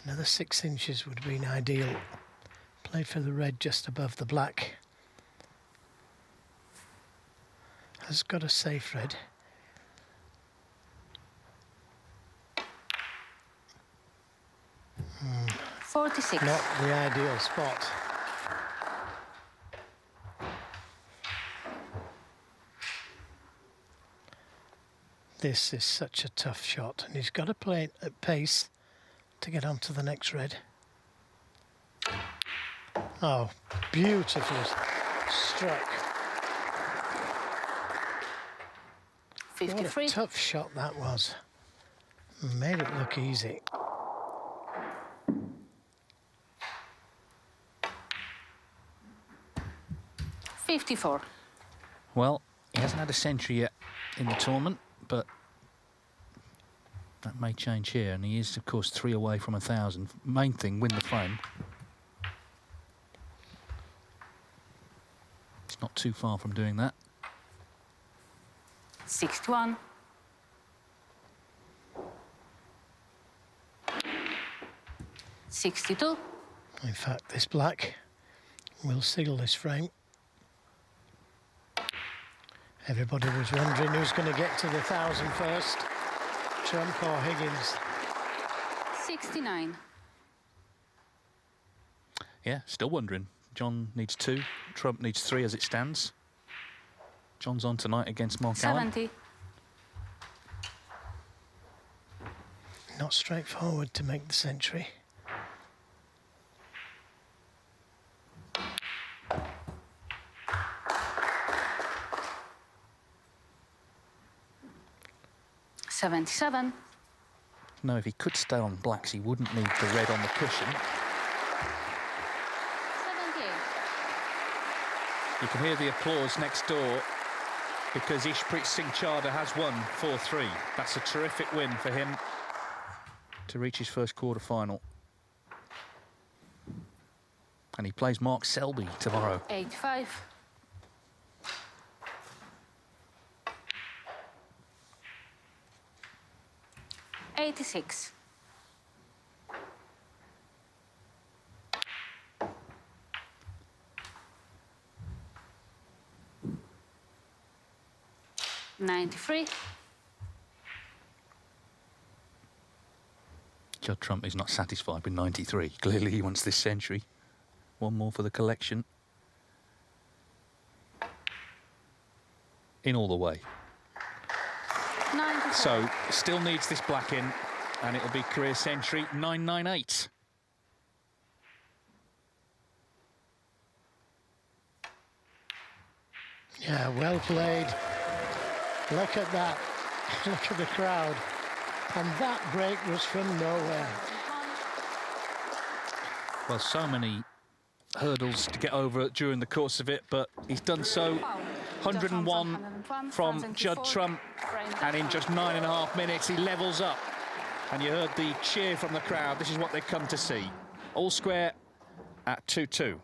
Another 6 inches would have been ideal. Played for the red just above the black. has got a safe red. Mm. 46. Not the ideal spot. This is such a tough shot, and he's got to play it at pace to get onto the next red. Oh, beautifully struck. 53. What a tough shot that was. Made it look easy. $54. Well, he hasn't had a century yet in the tournament, but that may change here, and he is, of course, 3 away from 1,000. Main thing, win the frame. It's not too far from doing that. 61. $62. In fact, this black will seal this frame. Everybody was wondering who's going to get to the 1,000 first, Trump or Higgins. 69. Yeah, still wondering. John needs 2, Trump needs 3 as it stands. John's on tonight against Mark Allen. 70. Not straightforward to make the century. $77. No, if he could stay on blacks, he wouldn't need the red on the cushion. 78. You can hear the applause next door because Ishpreet Singh Chadha has won 4-3. That's a terrific win for him to reach his first quarter-final. And he plays Mark Selby tomorrow. 85. $86. $93. Judd Trump is not satisfied with 93. Clearly he wants this century. One more for the collection. In all the way. 94. So, still needs this black in, and it'll be career century 998. Yeah, well played. Look at that. Look at the crowd. And that break was from nowhere. Well, so many hurdles to get over during the course of it, but he's done so. 101 from Judd Trump, and in just 9.5 minutes he levels up. And you heard the cheer from the crowd. This is what they've come to see. All square at 2-2.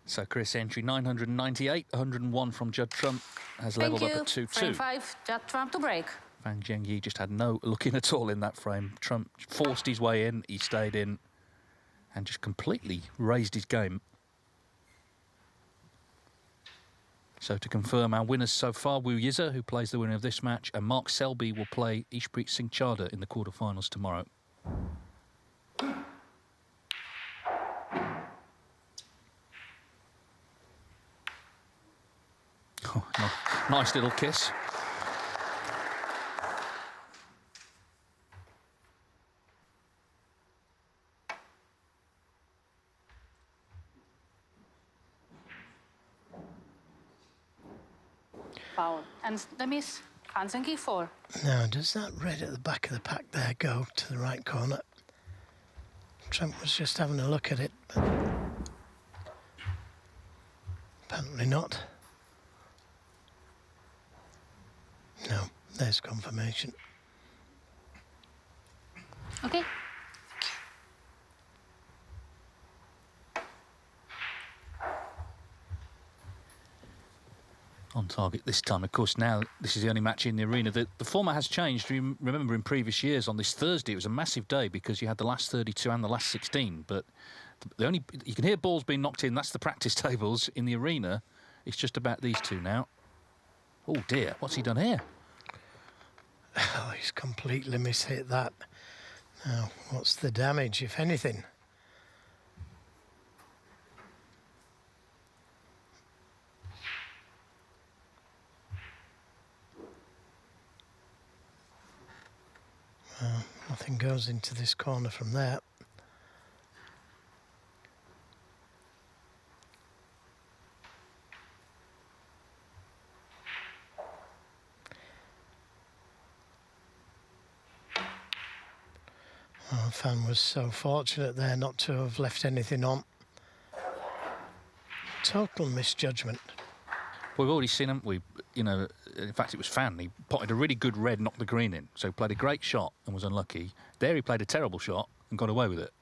So career century 998, 101 from Judd Trump has levelled up at 2-2. Frame 5, Judd Trump to break. Zhengyi just had no looking at all in that frame. Trump forced his way in, he stayed in, and just completely raised his game. So to confirm our winners so far, Wu Yiza, who plays the winner of this match, and Mark Selby will play Ishpreet Singh Chadha in the quarterfinals tomorrow. Oh, nice little kiss. Foul. And the miss, Zhengyi 4. Now, does that red at the back of the pack there go to the right corner? Trump was just having a look at it, but apparently not. No, there's confirmation. Okay. On target this time. Of course, now this is the only match in the arena. The format has changed. You remember in previous years on this Thursday, it was a massive day because you had the last 32 and the last 16. But You can hear balls being knocked in. That's the practice tables. In the arena, it's just about these two now. Oh dear, what's he done here? Oh, he's completely mishit that. Now, what's the damage, if anything? Nothing goes into this corner from there. Oh, Fan was so fortunate there not to have left anything on. Total misjudgment. We've already seen him. In fact, it was Fan. He potted a really good red, knocked the green in. So he played a great shot and was unlucky. There he played a terrible shot and got away with it.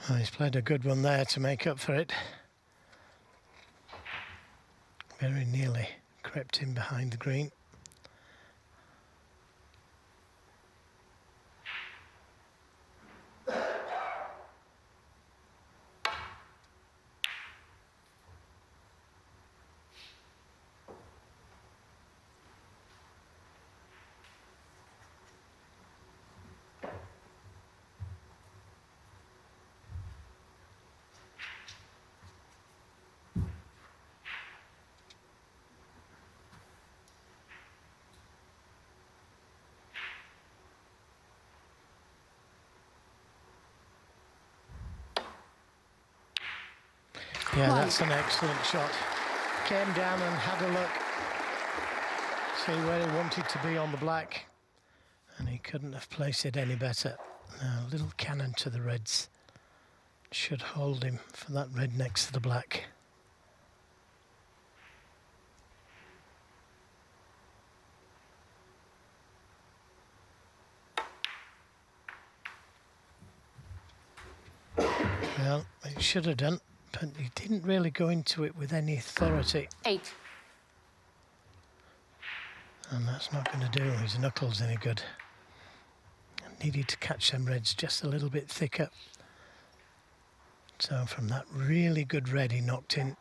Oh, he's played a good one there to make up for it. Very nearly crept in behind the green. Yeah, that's an excellent shot. Came down and had a look, see where he wanted to be on the black, and he couldn't have placed it any better. Now, a little cannon to the reds. Should hold him for that red next to the black. Well, it should have done, but he didn't really go into it with any authority. 8. And that's not going to do his knuckles any good. Needed to catch them reds just a little bit thicker. So from that really good red he knocked in,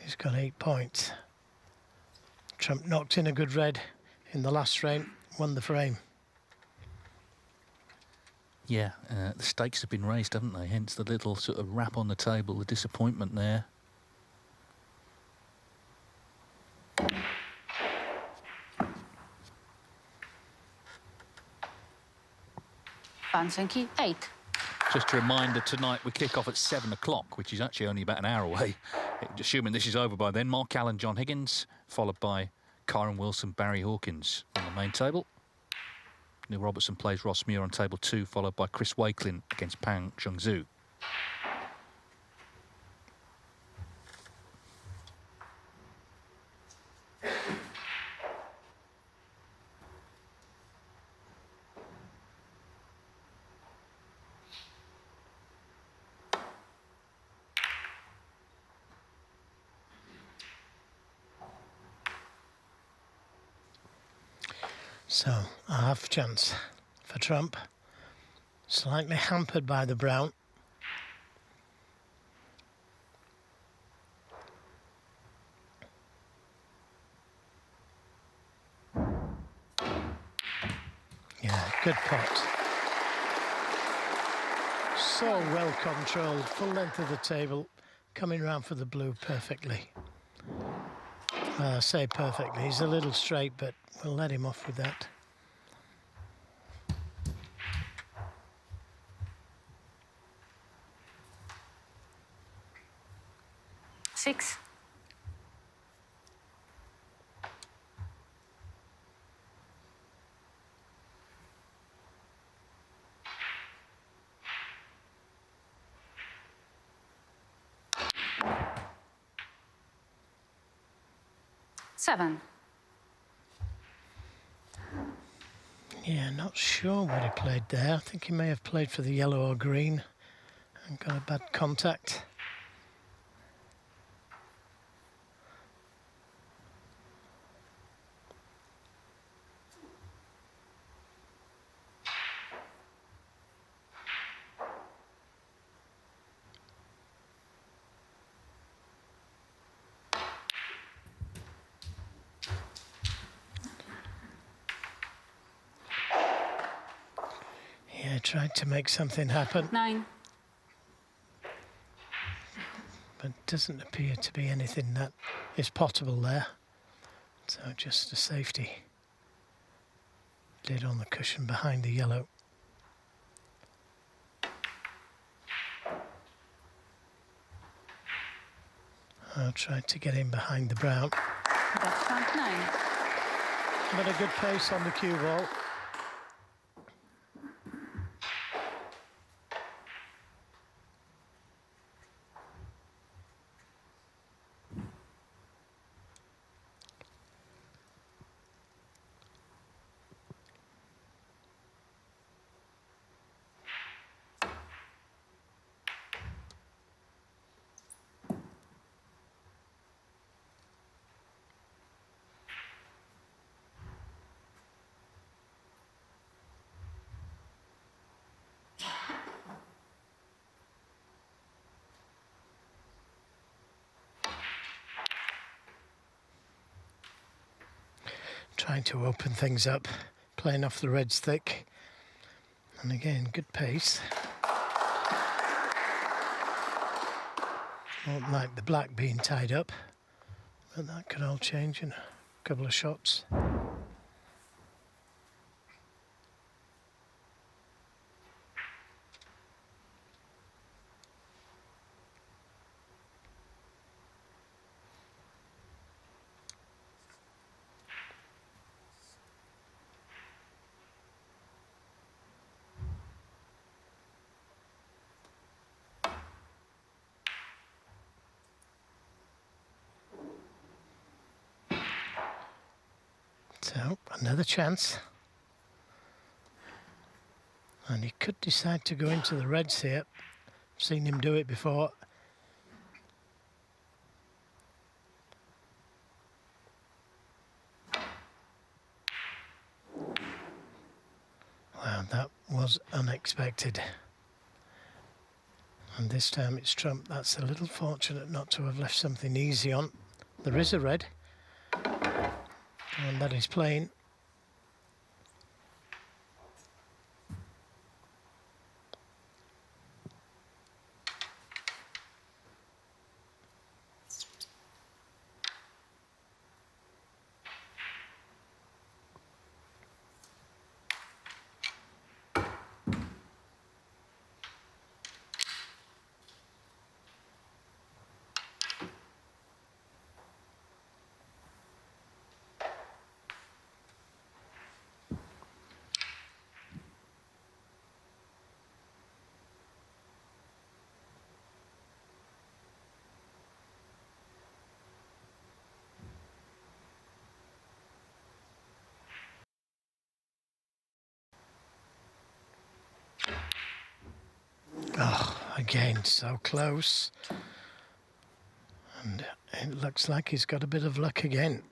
he's got 8 points. Trump knocked in a good red in the last frame, won the frame. Yeah, the stakes have been raised, haven't they? Hence the little sort of rap on the table, the disappointment there. Zhengyi, 8. Just a reminder, tonight we kick off at 7 o'clock, which is actually only about an hour away. Assuming this is over by then, Mark Allen, John Higgins, followed by Kyron Wilson, Barry Hawkins on the main table. Neil Robertson plays Ross Muir on table 2, followed by Chris Wakelin against Pang Zhengzhu. So, a half chance for Trump. Slightly hampered by the brown. Yeah, good pot. So well controlled, full length of the table, coming round for the blue perfectly. Well, I say perfectly, he's a little straight, but we'll let him off with that. Six. Seven. Yeah, not sure what he played there. I think he may have played for the yellow or green And got a bad contact. Yeah, tried to make something happen. 9. But doesn't appear to be anything that is potable there. So just a safety lid on the cushion behind the yellow. I'll try to get in behind the brown. Dutch front 9. But a good pace on the cue ball. Trying to open things up, playing off the reds thick. And again, good pace. Won't like the black being tied up, but that could all change in a couple of shots. So, another chance. And he could decide to go into the reds here. I've seen him do it before. Wow, that was unexpected. And this time it's trump. That's a little fortunate not to have left something easy on. There is a red. And that is playing. Oh, again, so close. And it looks like he's got a bit of luck again.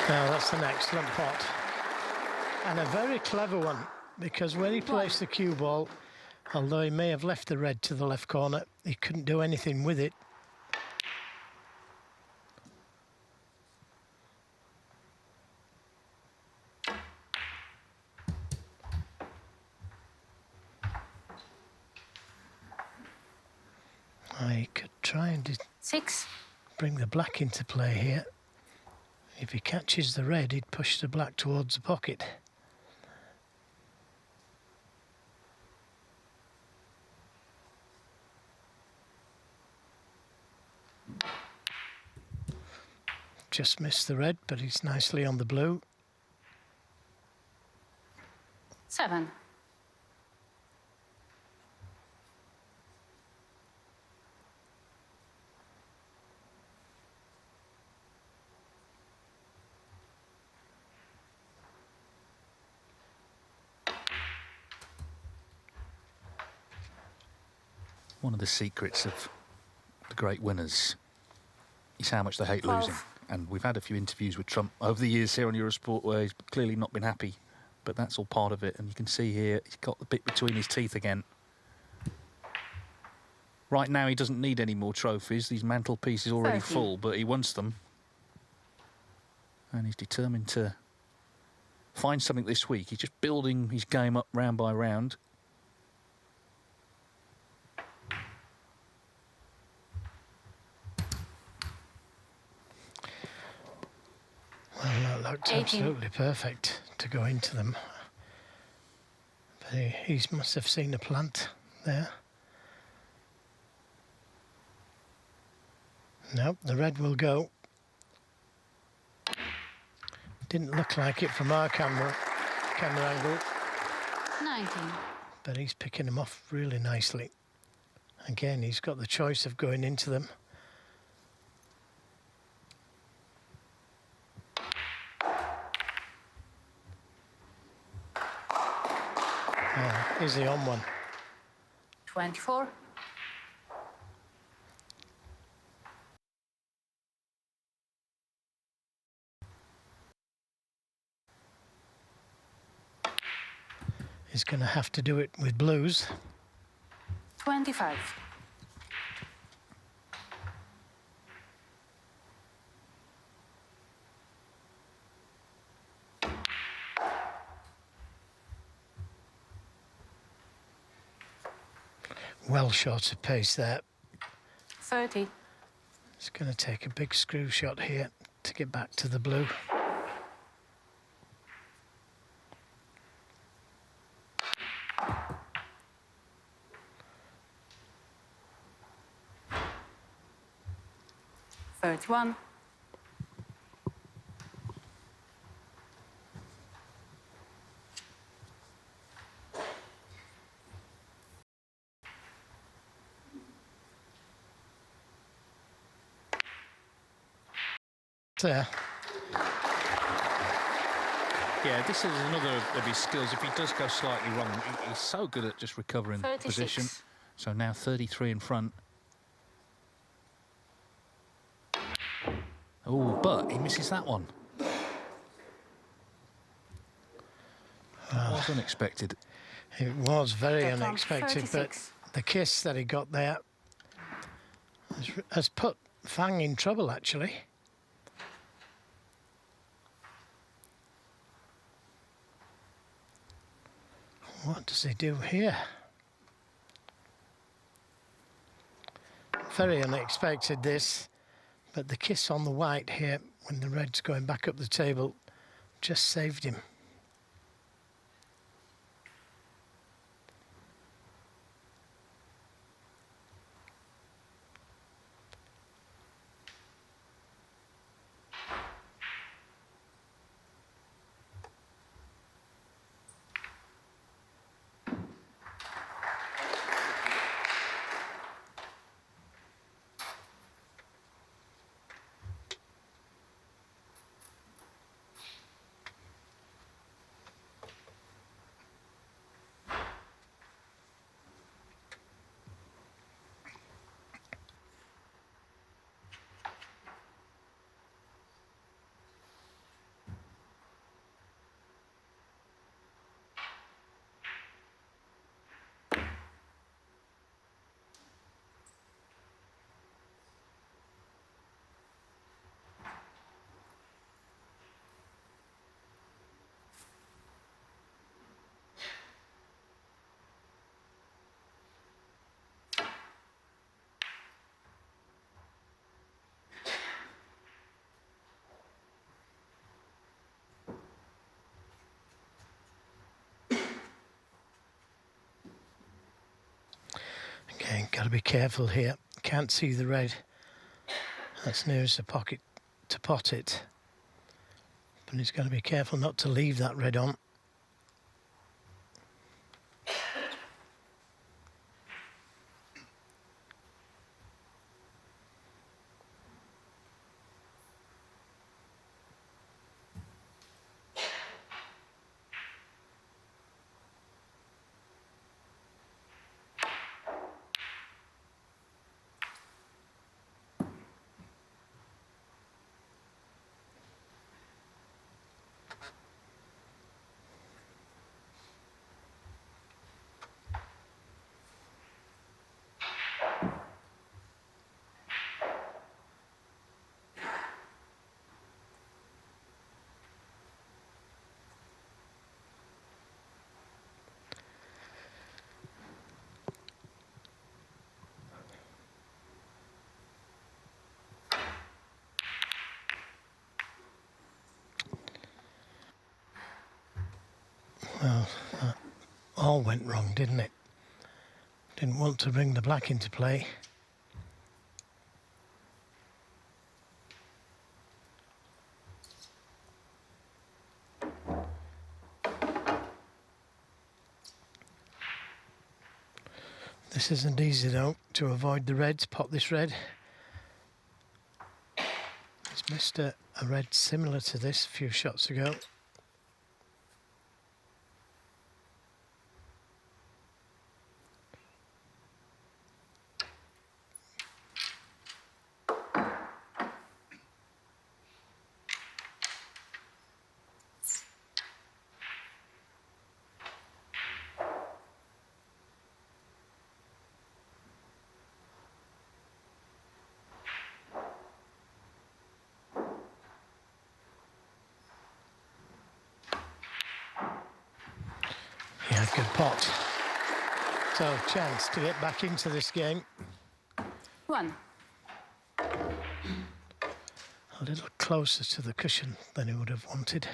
Now that's an excellent pot. And a very clever one, because when he placed the cue ball, although he may have left the red to the left corner, he couldn't do anything with it. I could try and 6. bring the black into play here. If he catches the red, he'd push the black towards the pocket. Just missed the red, but he's nicely on the blue. 7. One of the secrets of the great winners is how much they hate 12. losing. And we've had a few interviews with Trump over the years here on Eurosport where he's clearly not been happy, but that's all part of it. And you can see here he's got the bit between his teeth again. Right now he doesn't need any more trophies. These mantelpieces are already 30. full, but he wants them. And he's determined to find something this week. He's just building his game up round by round. Well, that looked 18. absolutely perfect to go into them. But he must have seen a plant there. Nope, the red will go. Didn't look like it from our camera angle, 19. but he's picking them off really nicely. Again, he's got the choice of going into them. Oh, is he on one? 24. He's going to have to do it with blues. 25. Well short of pace there. 30. It's going to take a big screw shot here to get back to the blue. One. There. Yeah, this is another of his skills. If he does go slightly wrong, he's so good at just recovering 36. position. So now 33 in front. Oh, but he misses that one. That was unexpected. It was very That's on unexpected, 36. but the kiss that he got there has put Fang in trouble, actually. What does he do here? Very unexpected, this. But the kiss on the white here, when the red's going back up the table, just saved him. got to be careful here. Can't see the red. That's nearest the pocket to pot it. But he's got to be careful not to leave that red on. Well, that all went wrong, didn't it? Didn't want to bring the black into play. This isn't easy though, to avoid the reds. Pot this red. He's missed a red similar to this a few shots ago. Yeah, good pot. So, chance to get back into this game. 1. A little closer to the cushion than he would have wanted.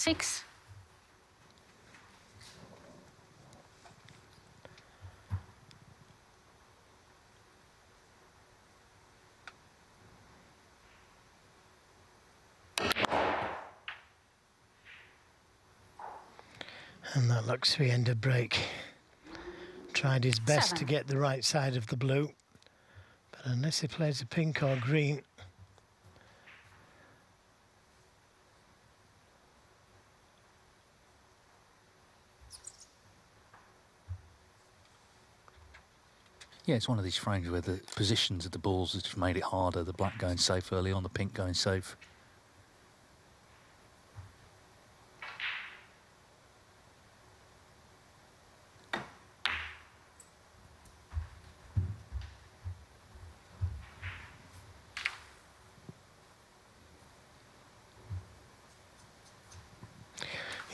Six. And that looks to be end of break. Tried his best 7. to get the right side of the blue, but unless he plays a pink or green, Yeah, it's one of these frames where the positions of the balls has just made it harder. The black going safe early on, the pink going safe.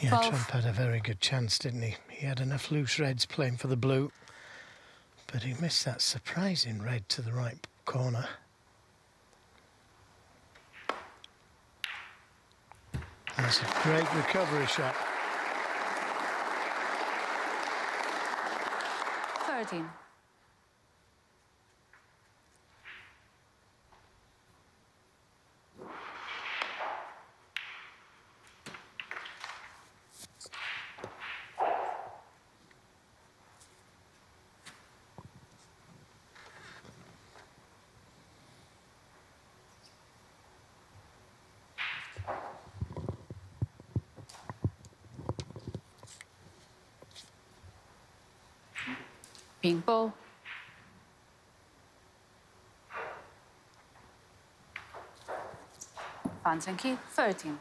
yeah, 12. Trump had a very good chance, didn't he? He had enough loose reds playing for the blue, but he missed that surprising red to the right corner. That's a great recovery shot. 13. Pink ball. Zhengyi, 13.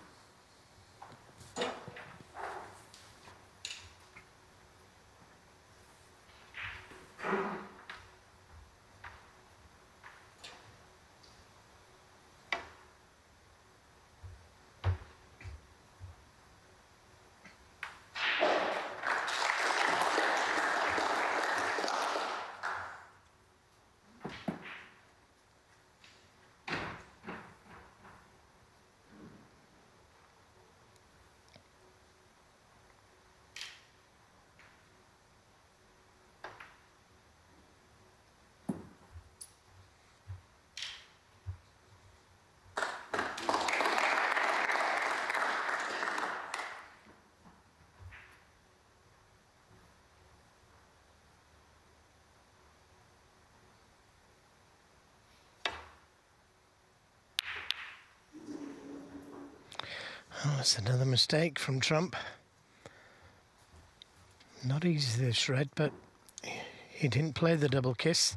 Oh, that's another mistake from Trump. Not easy this red, but he didn't play the double kiss.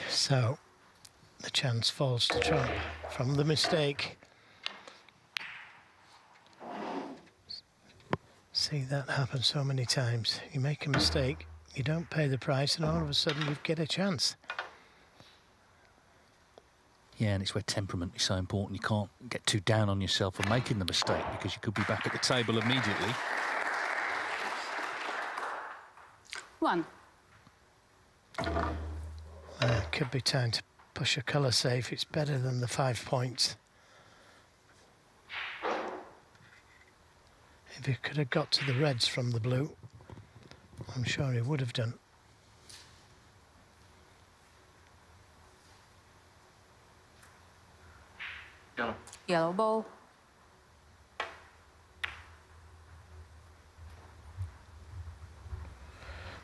So the chance falls to Trump from the mistake. See that happen so many times. You make a mistake, you don't pay the price, and all of a sudden you get a chance. Yeah, and it's where temperament is so important. You can't get too down on yourself for making the mistake, because you could be back at the table immediately. 1. Could be time to push a colour safe. It's better than the 5 points. If he could have got to the reds from the blue, I'm sure he would have done. Yellow ball.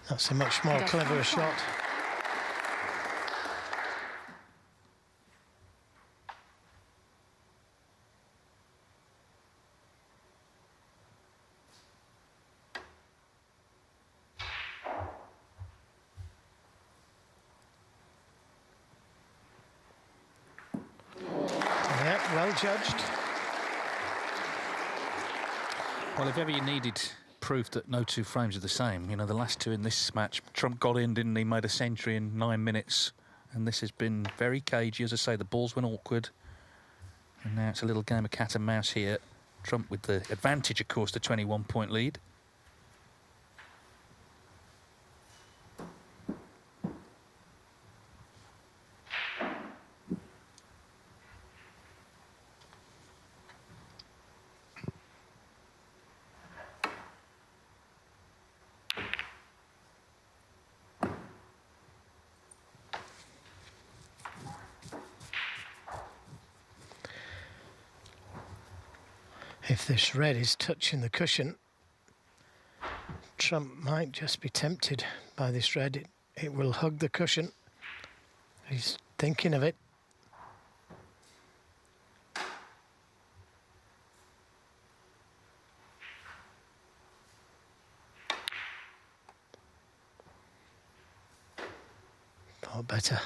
That's a much more clever shot. Yeah, well judged. Well, if ever you needed proof that no two frames are the same, you know, the last two in this match, Trump got in, didn't he? Made a century in 9 minutes. And this has been very cagey. As I say, the balls went awkward. And now it's a little game of cat and mouse here. Trump with the advantage, of course, the 21-point lead. If this red is touching the cushion, Trump might just be tempted by this red. It will hug the cushion. He's thinking of it. Thought better.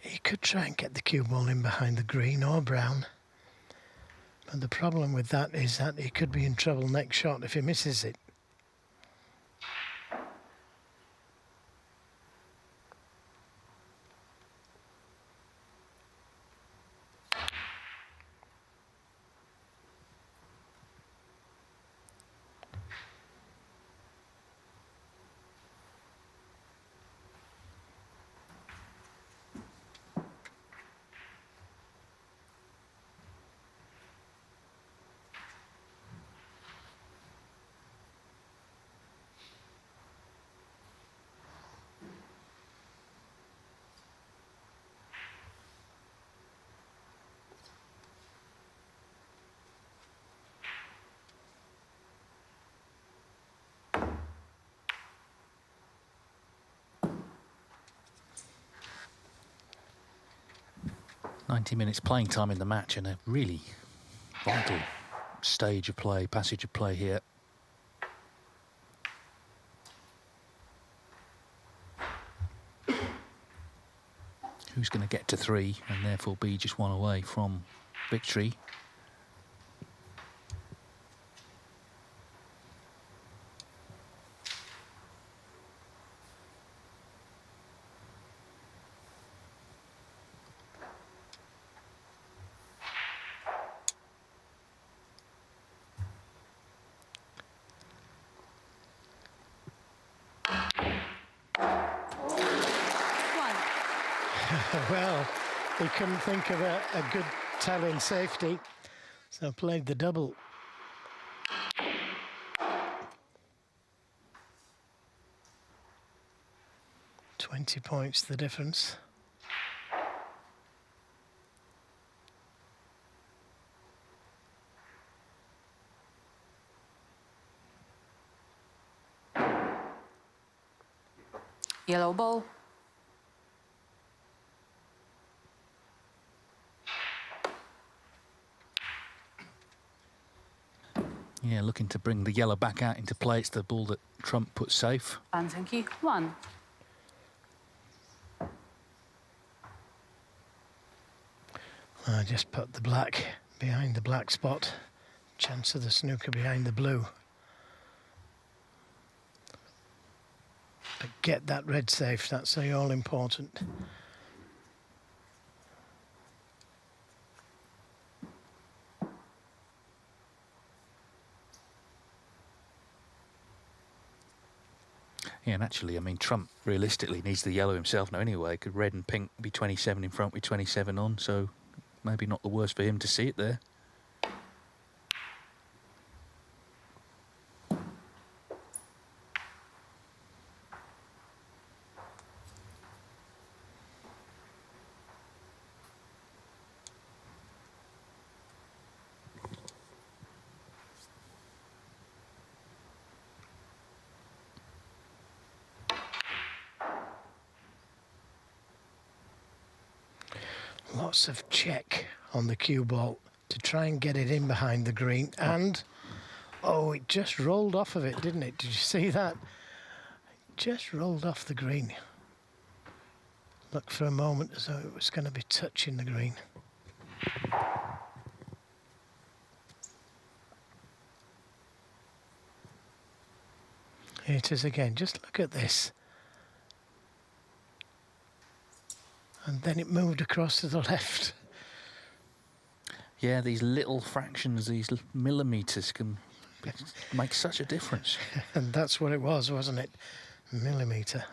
He could try and get the cue ball in behind the green or brown. But the problem with that is that he could be in trouble next shot if he misses it. "90 minutes playing time in the match, and a really vital stage of play, passage of play here. Who's going to get to 3 and therefore be just 1 away from victory? Well, he couldn't think of a good telling safety, so played the double. £20 the difference. Yellow ball. Yeah, looking to bring the yellow back out into play. It's the ball that Trump put safe. Fan Zhengyi, 1. I just put the black behind the black spot. Chance of the snooker behind the blue. But get that red safe, that's the all important. Yeah, and actually, I mean, Trump realistically needs the yellow himself now anyway. Could red and pink be 27 in front with 27 on, so maybe not the worst for him to see it there. Lots of check on the cue ball to try and get it in behind the green, and oh, it just rolled off of it, didn't it? Did you see that? It just rolled off the green. Looked for a moment as though it was going to be touching the green. Here it is again. Just look at this. And then it moved across to the left. Yeah, these little fractions, these millimetres can make such a difference. And that's what it was, wasn't it? Millimetre.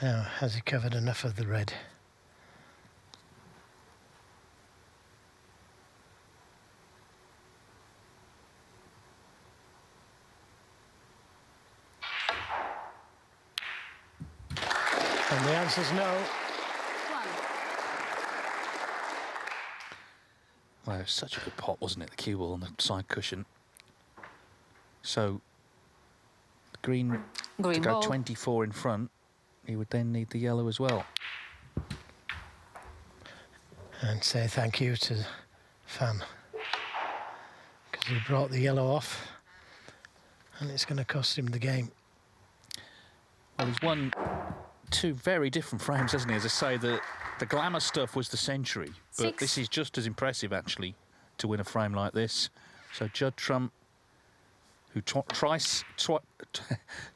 Now, has he covered enough of the red? And the answer's no. 1. Well, it was such a good pot, wasn't it? The cue ball on the side cushion. So, the green to go ball. 24 in front, he would then need the yellow as well. And say thank you to Fan, because he brought the yellow off, and it's going to cost him the game. Well, he's won 2 very different frames, hasn't he? As I say, the glamour stuff was the century, but 6. this is just as impressive, actually, to win a frame like this. So Judd Trump, who twice trailed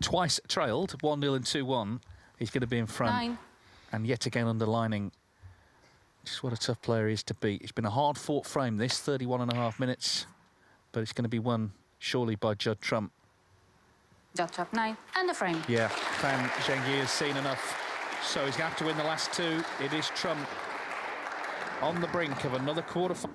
1-0 and 2-1, he's going to be in front. 9. And yet again underlining just what a tough player he is to beat. It's been a hard-fought frame, this, 31.5 minutes, but it's going to be won, surely, by Judd Trump. Judd Trump, 9. And the frame. Yeah, Fan Zhengyi has seen enough, so he's going to have to win the last 2. It is Trump on the brink of another quarterfinal.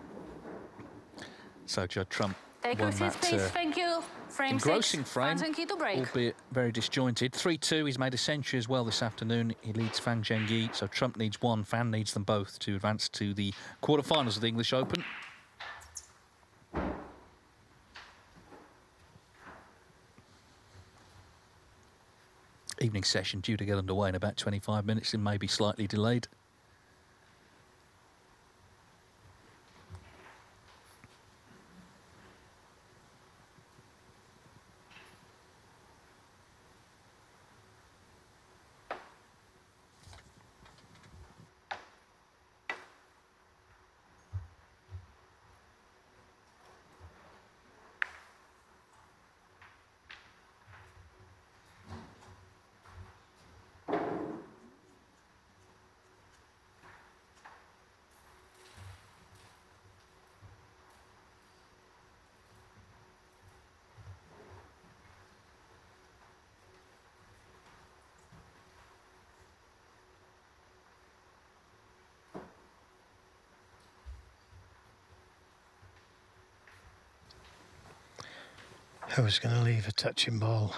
So Judd Trump Take won your seats, that please. Thank you. Frame engrossing 6. frame, Fan Zhengyi to break. albeit very disjointed. 3-2, he's made a century as well this afternoon. He leads Fan Zhengyi, so Trump needs 1, Fan needs them both to advance to the quarterfinals of the English Open. Evening session due to get underway in about 25 minutes and maybe slightly delayed. Who's going to leave a touching ball?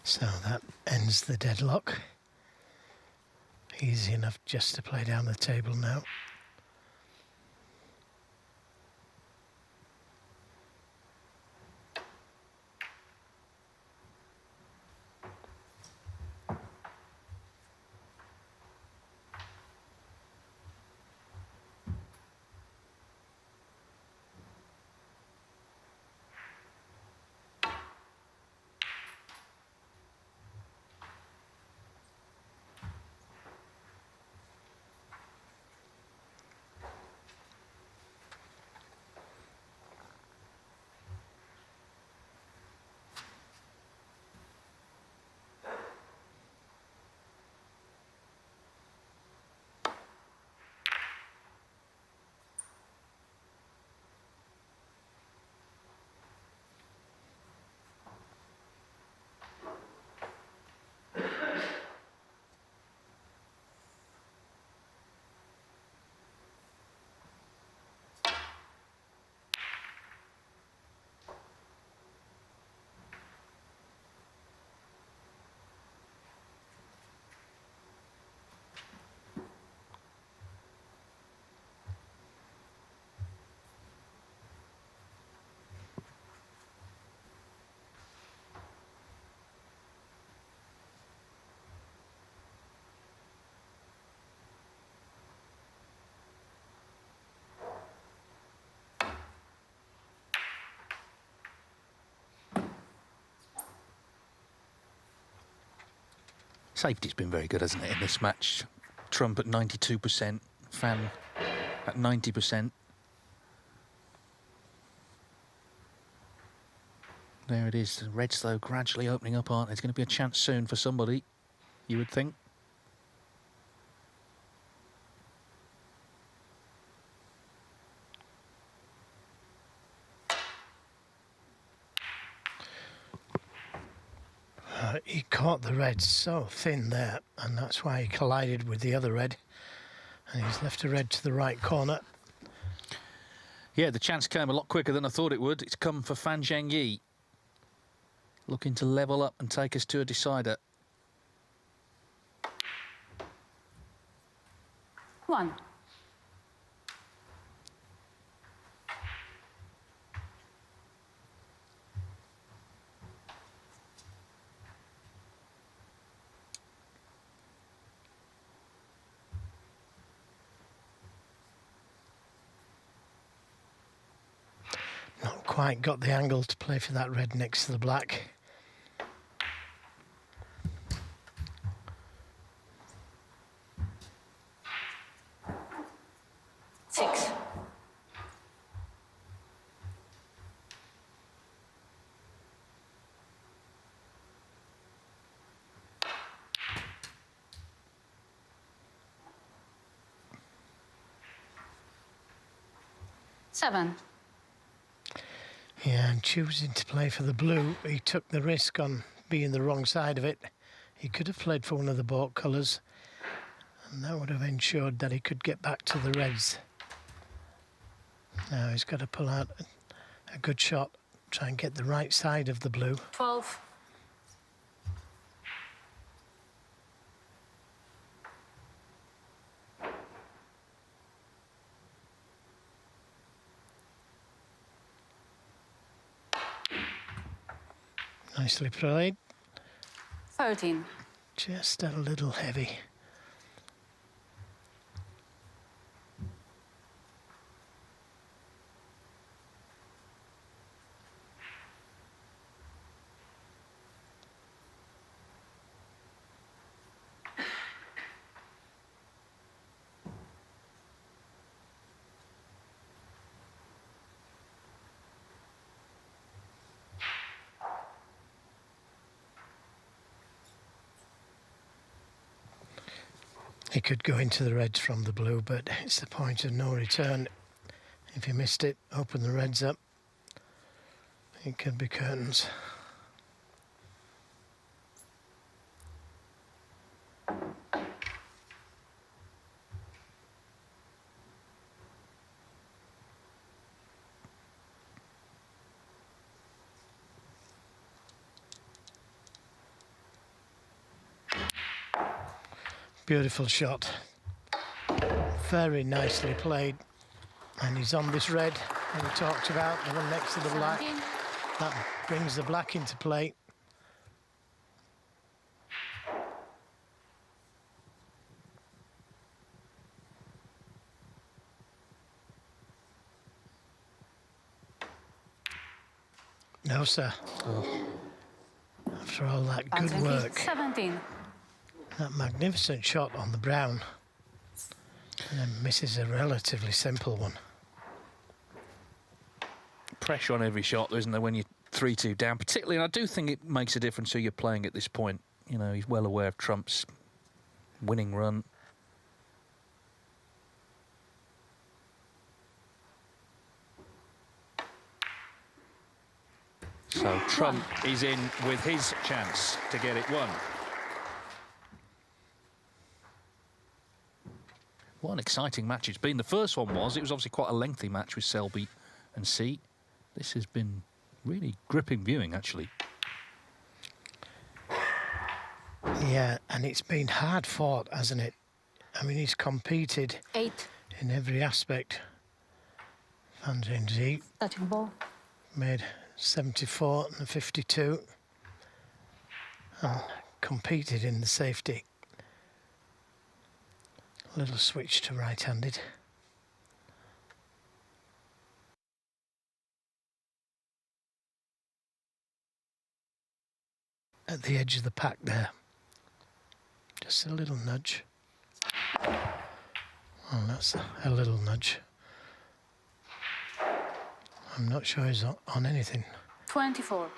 So that ends the deadlock. Easy enough just to play down the table now. Safety's been very good, hasn't it, in this match? Trump at 92%, Fan at 90%. There it is. The Reds, though, gradually opening up, aren't they? There's going to be a chance soon for somebody, you would think. He caught the red so thin there, and that's why he collided with the other red, and he's left a red to the right corner. Yeah, the chance came a lot quicker than I thought it would. It's come for Fan Zhengyi, looking to level up and take us to a decider. 1. Not quite got the angle to play for that red next to the black. Six. Seven. Yeah, and choosing to play for the blue, he took the risk on being the wrong side of it. He could have played for one of the baulk colours, and that would have ensured that he could get back to the reds. Now he's got to pull out a good shot, try and get the right side of the blue. 12. Nicely played. 13. Just a little heavy. He could go into the reds from the blue, but it's the point of no return. If he missed it, open the reds up. It could be curtains. Beautiful shot. Very nicely played. And he's on this red that we talked about, the one next to the black. 17. That brings the black into play. No, sir. Oh. After all that good Zhengyi, work, 17. that magnificent shot on the brown, and then misses a relatively simple one. Pressure on every shot, isn't there, when you're 3-2 down? Particularly, and I do think it makes a difference who you're playing at this point. You know, he's well aware of Trump's winning run. So Trump is in with his chance to get it won. What an exciting match it's been. The first one was, it was obviously quite a lengthy match with Selby and C. This has been really gripping viewing, actually. Yeah, and it's been hard fought, hasn't it? I mean, he's competed 8. in every aspect. Zhengyi Touching ball. made 74 and a 52 and competed in the safety. Little switch to right-handed. At the edge of the pack there. Just a little nudge. Oh, that's a little nudge. I'm not sure he's on anything. 24.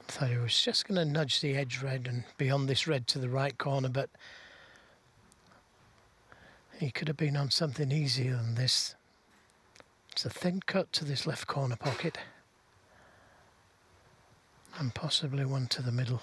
I thought he was just going to nudge the edge red and beyond this red to the right corner, but he could have been on something easier than this. It's a thin cut to this left corner pocket and possibly one to the middle.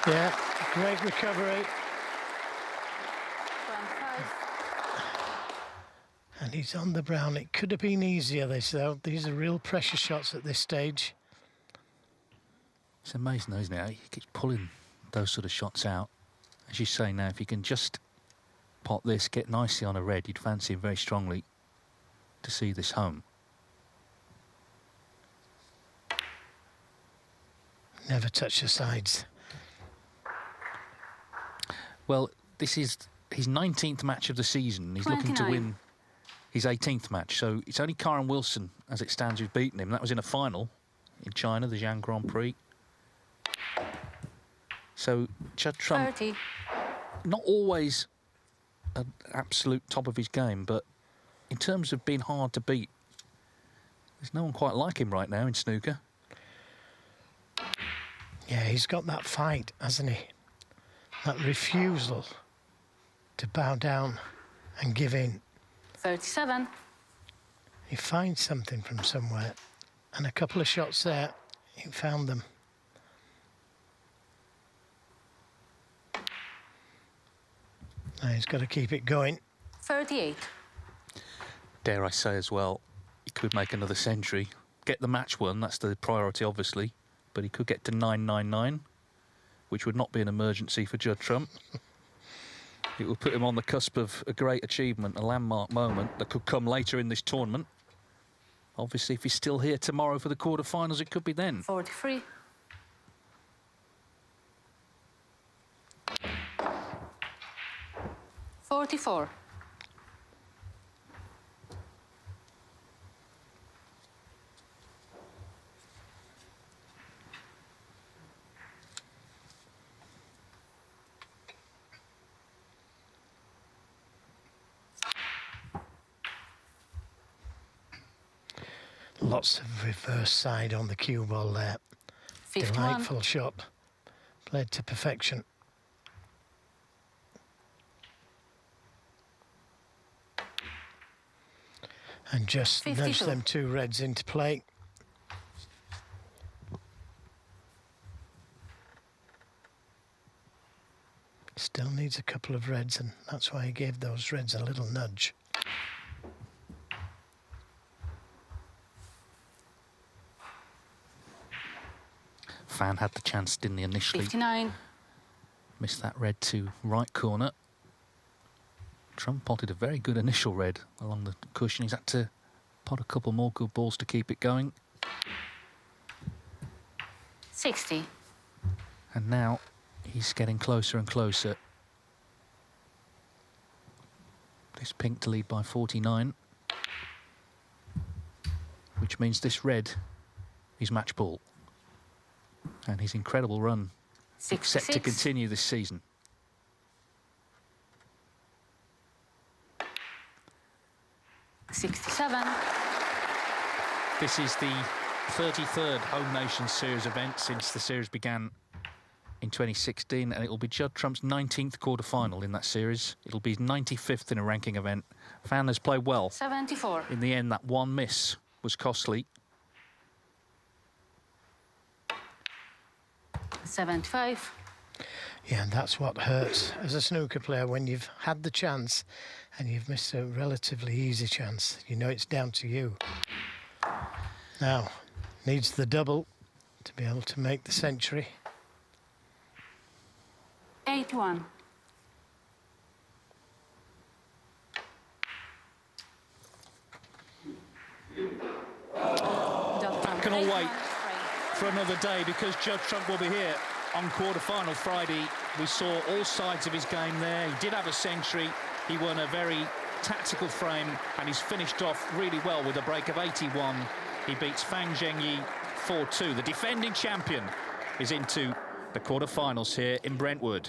Yeah, great recovery. 25. And he's on the brown. It could have been easier, this though. These are real pressure shots at this stage. It's amazing, though, isn't it? He keeps pulling those sort of shots out. As you say now, if you can just pot this, get nicely on a red, you'd fancy him very strongly to see this home. Never touch the sides. Well, this is his 19th match of the season. He's looking to 29. win his 18th match. So it's only Karen Wilson, as it stands, who's beaten him. That was in a final in China, the Zhang Grand Prix. So Judd Trump, 30. not always an absolute top of his game, but in terms of being hard to beat, there's no one quite like him right now in snooker. Yeah, he's got that fight, hasn't he? That refusal to bow down and give in. 37. He finds something from somewhere, and a couple of shots there, he found them. Now he's got to keep it going. 38. Dare I say as well, he could make another century, get the match won, that's the priority obviously, but he could get to 999, which would not be an emergency for Judd Trump. It will put him on the cusp of a great achievement, a landmark moment that could come later in this tournament. Obviously, if he's still here tomorrow for the quarterfinals, it could be then. 43. $44. Lots of reverse side on the cue ball there. 51. Delightful shot. Played to perfection. And just 52. nudged them two reds into play. Still needs a couple of reds, and that's why he gave those reds a little nudge. Fan had the chance, didn't he, initially? 59. Missed that red to right corner. Trump potted a very good initial red along the cushion. He's had to pot a couple more good balls to keep it going. 60. And now he's getting closer and closer. This pink to lead by 49. Which means this red is match ball. And his incredible run is set to continue this season. $67. This is the 33rd Home Nations Series event since the series began in 2016, and it will be Judd Trump's 19th quarter-final in that series. It'll be his 95th in a ranking event. Fan has played well. 74. In the end, that one miss was costly. 75. Yeah, and that's what hurts as a snooker player when you've had the chance and you've missed a relatively easy chance. You know it's down to you. Now, needs the double to be able to make the century. 81. Can all wait for another day because Judd Trump will be here on quarter-final Friday. We saw all sides of his game there. He did have a century. He won a very tactical frame, and he's finished off really well with a break of 81. He beats Zhengyi 4-2. The defending champion is into the quarter-finals here in Brentwood.